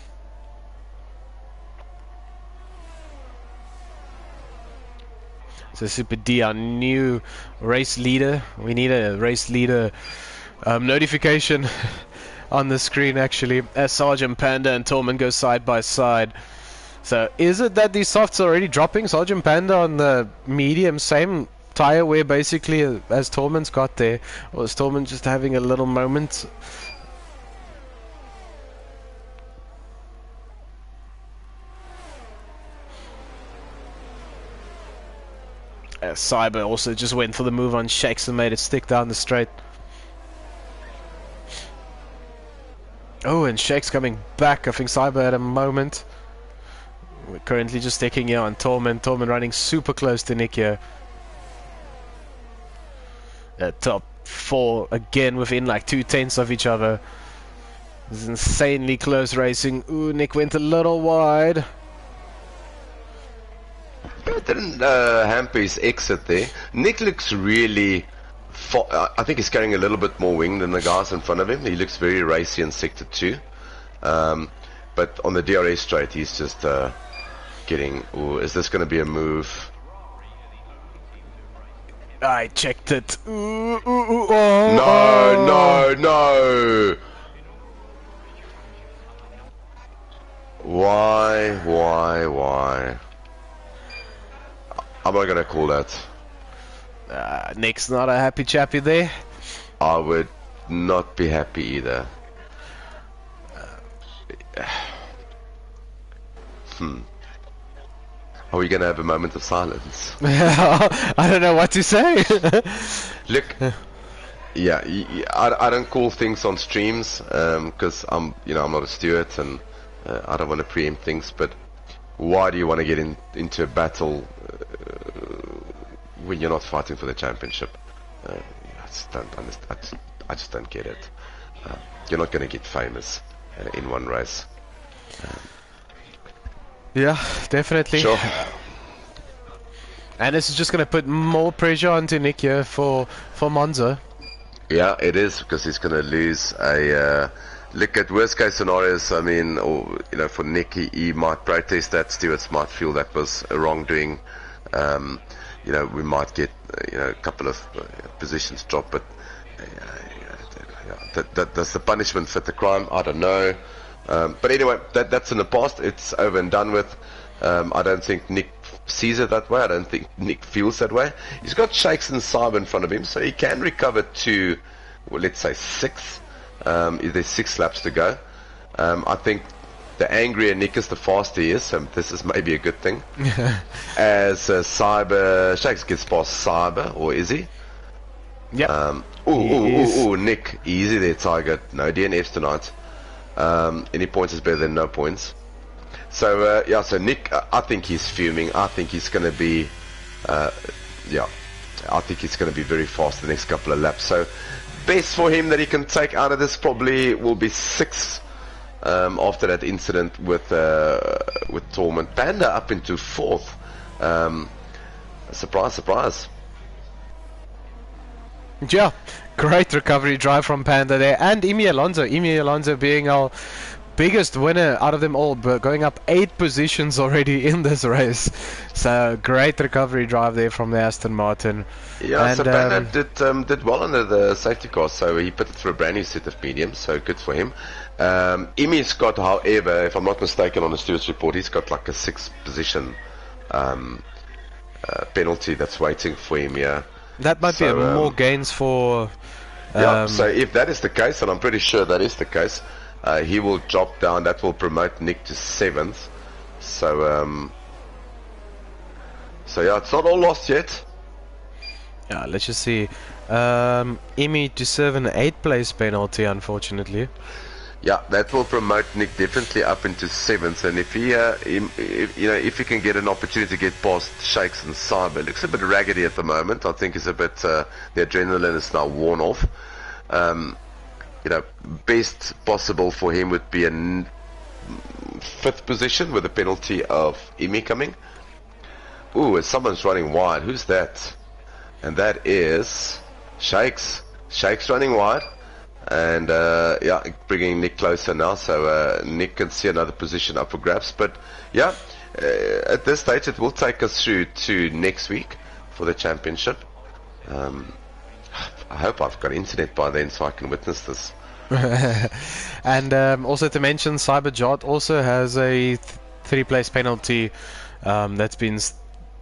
So Super D, our new race leader. We need a race leader notification on the screen, actually, as Sergeant Panda and Tormund go side by side. So is it that these softs are already dropping? Sergeant Panda on the medium, same tire wear basically as Tormund's got there, or is Tormund just having a little moment? Cyber also just went for the move on Shakes and made it stick down the straight. Oh, and Shakes coming back. I think Cyber had a moment. We're currently just sticking here on Tormund. Tormund running super close to Nick here. Top 4 again within like 2/10 of each other. This is insanely close racing. Ooh, Nick went a little wide. It didn't hamper his exit there. Nick looks really... I think he's carrying a little bit more wing than the guys in front of him. He looks very racy in Sector 2. But on the DRS straight, he's just getting... Ooh, is this going to be a move? I checked it. Ooh, oh, No. Why? I'm not going to call that. Nick's not a happy chappy there. I would not be happy either. Are we going to have a moment of silence? I don't know what to say. Look, yeah, I don't call things on streams because I'm not a steward and I don't want to preempt things. But why do you want to get into a battle when you're not fighting for the championship? I just don't understand. I just don't get it. You're not going to get famous in one race. Yeah, definitely. Sure. And this is just going to put more pressure onto Nick here for Monza. Yeah, it is, because he's going to lose a... look at worst case scenarios. I mean, or for Nick, he might protest that. Stewards might feel that was a wrongdoing. We might get a couple of positions dropped, but does the punishment fit the crime? I don't know. But anyway, that's in the past. It's over and done with. I don't think Nick sees it that way. I don't think Nick feels that way. He's got Shakes and Cyber in front of him, so he can recover to, well, let's say 6. There's 6 laps to go. I think the angrier Nick is, the faster he is, so this is maybe a good thing. As Shakes gets past Cyber, or is he? Yeah. Nick, easy there, Tiger. No DNFs tonight. Any points is better than no points. So so Nick, I think he's fuming. I think he's going to be, I think he's going to be very fast the next couple of laps. So best for him that he can take out of this probably will be 6 after that incident with Tormund. Panda up into 4th. Surprise. Yeah, great recovery drive from Panda there, and Imi Alonso being our biggest winner out of them all, but going up 8 positions already in this race. So great recovery drive there from the Aston Martin. Yeah, and, so Panda did well under the safety car, so he pitted for a brand new set of mediums, so good for him. Imi's got, however, if I'm not mistaken on the stewards report, he's got like a 6th position penalty that's waiting for him here. That might be more gains for... so if that is the case, and I'm pretty sure that is the case, he will drop down. That will promote Nick to 7th. So yeah, it's not all lost yet. Yeah, let's just see. Imi to serve an 8th place penalty, unfortunately. Yeah, that will promote Nick definitely up into 7th, and if he, if he can get an opportunity to get past Shakes and Cyber, looks a bit raggedy at the moment. I think he's a bit, the adrenaline is now worn off. Best possible for him would be a 5th position with a penalty of Imi coming. Ooh, someone's running wide. Who's that? And that is Shakes. Shakes running wide. And yeah, bringing Nick closer now, so Nick can see another position up for grabs. But yeah, at this stage it will take us through to next week for the championship. I hope I've got internet by then so I can witness this. And also to mention, Cyberjot also has a 3-place penalty that's been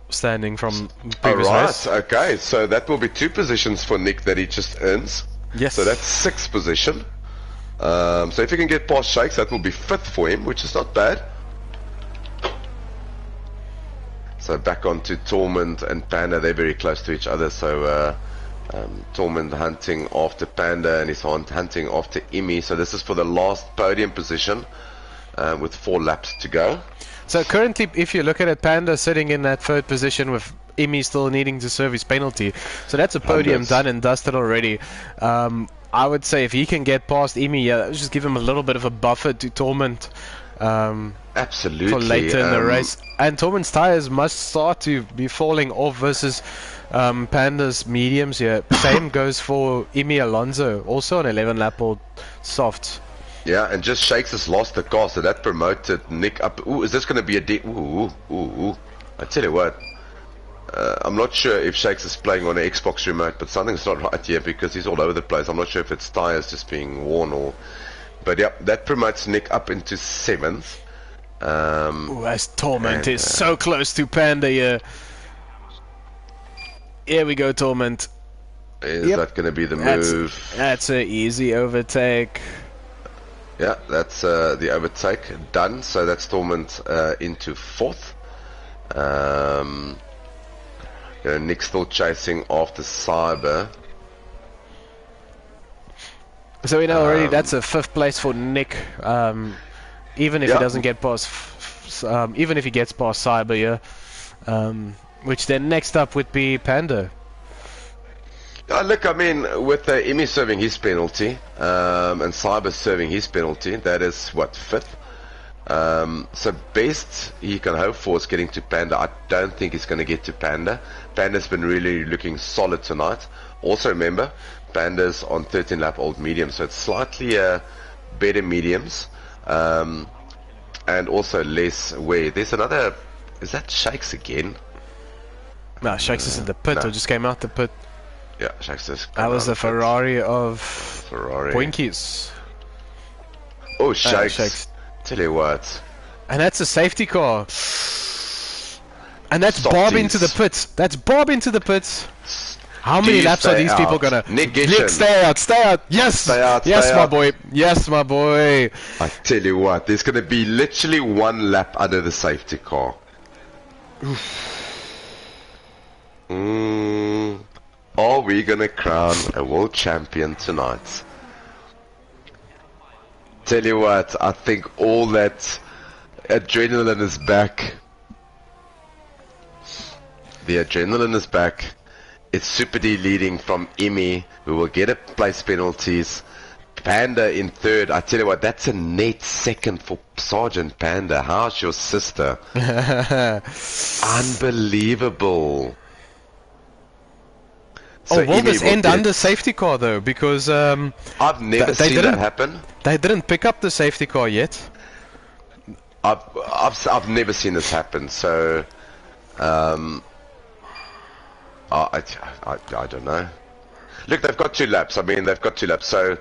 standing from previous race. Okay, so that will be 2 positions for Nick that he just earns. Yes. So that's 6th position. So if he can get past Shakes, that will be 5th for him, which is not bad. So back on to Tormund and Panda. They're very close to each other. So Tormund hunting after Panda, and he's hunting after Imi. So this is for the last podium position with 4 laps to go. So currently, if you look at it, Panda sitting in that 3rd position with Imi still needing to serve his penalty. So that's a podium done and dusted already. I would say if he can get past Imi, yeah, just give him a little bit of a buffer to Torment. Absolutely. For later in the race. And Torment's tires must start to be falling off versus Panda's mediums here. Same goes for Imi Alonso, also an 11 lap old soft. Yeah, and just Shakes has lost the car, so that promoted Nick up. Ooh, is this going to be a ooh. I tell you what, I'm not sure if Shakes is playing on an Xbox remote, but something's not right here because he's all over the place. I'm not sure if it's tires just being worn or... But yeah, that promotes Nick up into 7th. Ooh, as Torment is so close to Panda here. Here we go, Torment. Is that going to be the move? That's an easy overtake. Yeah, that's the overtake done. So that's Torment into 4th. Nick still chasing after Cyber. So we know already that's a 5th place for Nick. Even if he doesn't get past, even if he gets past Cyber, yeah. Which then next up would be Panda. Look, I mean, with Imi serving his penalty and Cyber serving his penalty, that is what, 5th. So best he can hope for is getting to Panda. I don't think he's going to get to Panda. Panda's been really looking solid tonight. Also remember, Panda's on 13 lap old medium, so it's slightly better mediums, and also less wear. There's another. Is that Shakes again? No, Shakes is in the pit. Or just came out the pit. Yeah, Shakes is. That was the Ferrari of Poinkies. Oh, Shakes. Tell you what. And that's a safety car. And that's Bob into the pits. That's Bob into the pits. How many laps are these people gonna... Nick, stay out. Yes. Stay out. My boy. Yes, my boy. I tell you what, there's gonna be literally 1 lap under the safety car. Are we gonna crown a world champion tonight? Tell you what, I think all that adrenaline is back. The adrenaline is back. It's Super D leading from Imi. We will get a place penalties. Panda in 3rd. I tell you what, that's a net 2nd for Sergeant Panda. How's your sister? Unbelievable. So will this end under safety car though? Because I've never seen that happen. They didn't pick up the safety car yet. I've never seen this happen. So I don't know. Look, they've got 2 laps. I mean, they've got 2 laps. So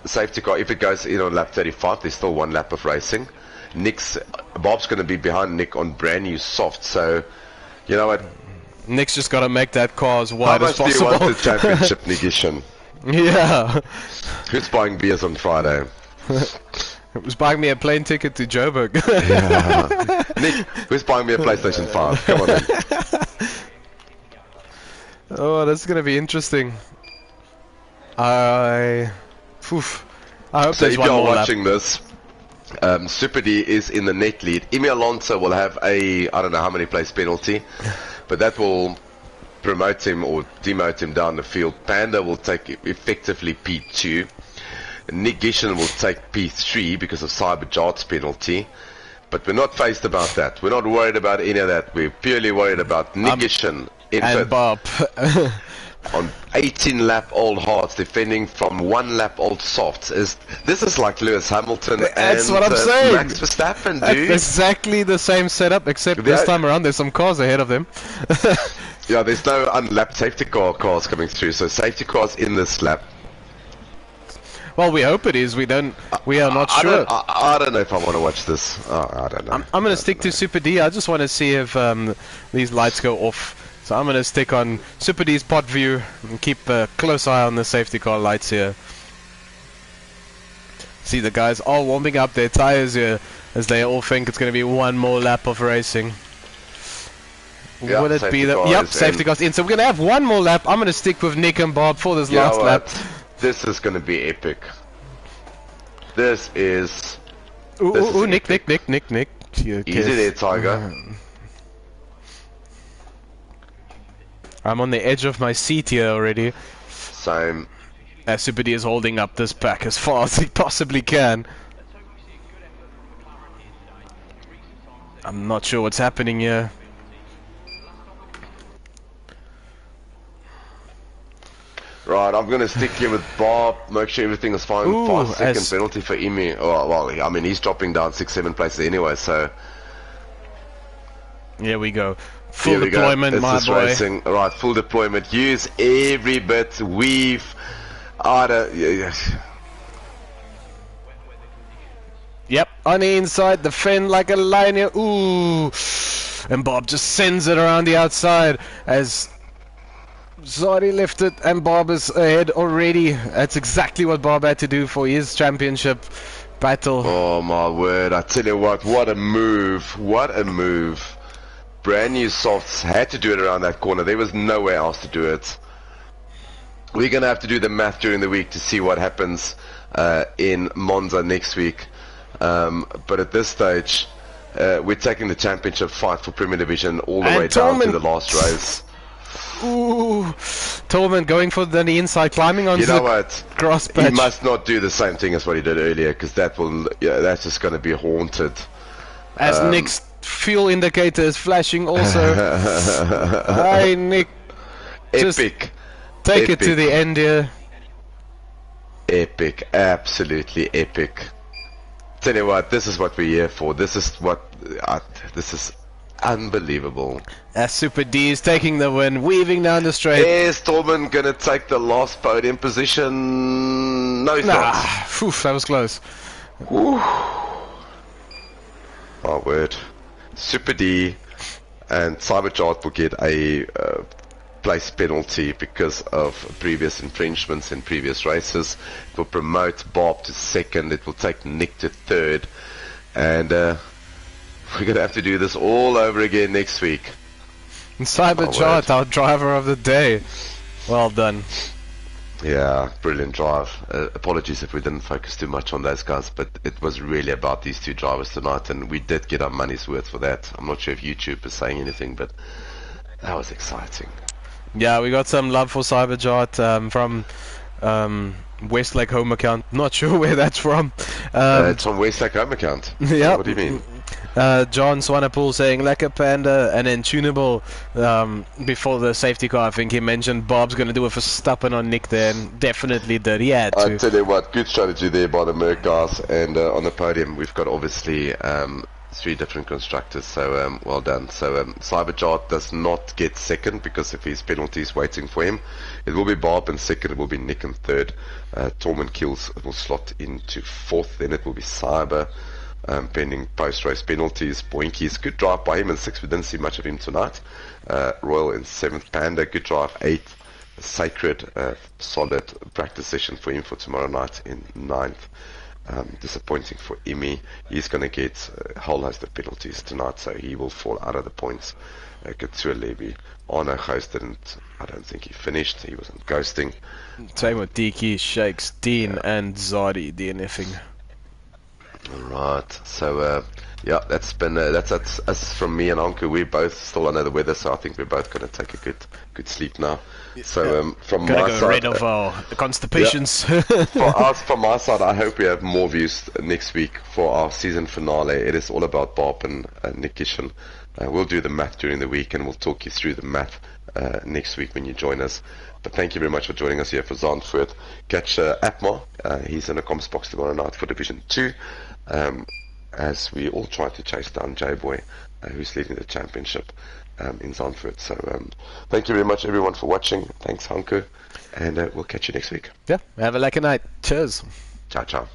safety car, if it goes in on lap 35, there's still 1 lap of racing. Bob's going to be behind Nick on brand new soft. So you know what? Nick's just got to make that car as wide as possible. How much do you want the championship, Nigishan? Yeah. Who's buying beers on Friday? It was buying me a plane ticket to Joburg. Yeah. Nick, who's buying me a PlayStation 5? Come on then. Oh, that's gonna be interesting. I hope So there's if one you're more lap. watching this, Super D is in the net lead. Emi Alonso will have I don't know how many place penalty, but that will promote him or demote him down the field. Panda will take effectively P2. Nick Gishen will take P3 because of Cyberjart's penalty. But we're not phased about that. We're not worried about any of that. We're purely worried about Nick Gishen in And fifth. Bob. On 18 lap old hards defending from 1 lap old softs. This is like Lewis Hamilton That's and what I'm saying. Max Verstappen, That's dude. exactly the same setup, except this time around there's some cars ahead of them. Yeah, there's no unlapped safety cars coming through, so safety cars in this lap. Well, we hope it is. We are not sure. I don't know if I want to watch this. I don't know. I'm going to stick to Super D. I just want to see if these lights go off. So I'm going to stick on Super D's pod view and keep a close eye on the safety car lights here. See the guys all warming up their tires here as they all think it's going to be one more lap of racing. Yeah, Would it be the... Yep, safety car's in. So we're going to have one more lap. I'm going to stick with Nick and Bob for this last lap. This is going to be epic. This is... Ooh, Nick. Easy there, Tiger. I'm on the edge of my seat here already. Same. As Super D is holding up this pack as far as he possibly can. I'm not sure what's happening here. Right, I'm going to stick here with Bob, make sure everything is fine. Ooh, 5-second penalty for Emi. Oh, well, I mean, he's dropping down 6-7 places anyway, so... Here we go. Full deployment, my boy. Racing. Right, full deployment. Use every bit. Weave. Yep, on the inside, defend like a lion here. Ooh. And Bob just sends it around the outside as Zari left it and Bob is ahead already. That's exactly what Bob had to do for his championship battle. Oh my word, I tell you what a move. What a move. Brand new softs, had to do it around that corner. There was nowhere else to do it. We're going to have to do the math during the week to see what happens in Monza next week. But at this stage, we're taking the championship fight for Premier Division all the way down to the last race. Ooh, Tolman going for the inside, climbing onto the grass patch. He must not do the same thing as what he did earlier, because that's just going to be haunted. As Nick's fuel indicator is flashing also. Hi Nick. Epic. Take it to the end here. Epic. Absolutely epic. Tell you what, this is what we're here for. This is unbelievable. As Super D is taking the win, weaving down the straight. Is Tolman gonna take the last podium position? No, he's not. Phew, that was close. Whew. My word. Super D and Cyberjart will get a place penalty because of previous infringements in previous races. It will promote Bob to second. It will take Nick to third. And we're going to have to do this all over again next week. And Cyberjart, our driver of the day. Well done. Yeah, brilliant drive. Apologies if we didn't focus too much on those guys, but it was really about these two drivers tonight, and we did get our money's worth for that. I'm not sure if YouTube is saying anything, but that was exciting. Yeah, we got some love for Cyberjart from Westlake Home Account. Not sure where that's from. It's from Westlake Home Account. Yeah. What do you mean? John Swanepoel saying Lekker Panda and then Tunable before the safety car. I think he mentioned Bob's going to do a Verstappen on Nick there, and definitely did. He had to. I tell you what, good strategy there by the Merc guys. And on the podium, we've got obviously 3 different constructors, so well done. So Cyberjart does not get second because of his penalties waiting for him. It will be Bob in second, it will be Nick in third. Torment Kills will slot into fourth, then it will be Cyber. Pending post-race penalties. Boinkies, good drive by him in 6th. We didn't see much of him tonight. Royal in 7th. Panda, good drive 8th. Sacred, solid practice session for him for tomorrow night in 9th. Disappointing for Imi. He's going to get a whole host of penalties tonight, so he will fall out of the points. Couture Levy. Arno Gous I don't think he finished. He wasn't ghosting. Same with Diki, Shakes, Dean, and Zadi DNFing. Alright, so yeah, that's us from me and Anku. We're both still under the weather, so I think we're both going to take a good sleep now. So from Gotta my go side, rid of our constipations. from my side, I hope we have more views next week for our season finale. It is all about Bob and Nick Gishen. We'll do the math during the week, and we'll talk you through the math next week when you join us. But thank you very much for joining us here for Zandvoort. Catch Atma. He's in a comms box tomorrow night for Division 2. As we all try to chase down J-Boy, who's leading the championship in Zandvoort. So thank you very much, everyone, for watching. Thanks, Hanku, and we'll catch you next week. Yeah, have a lekker night. Cheers. Ciao, ciao.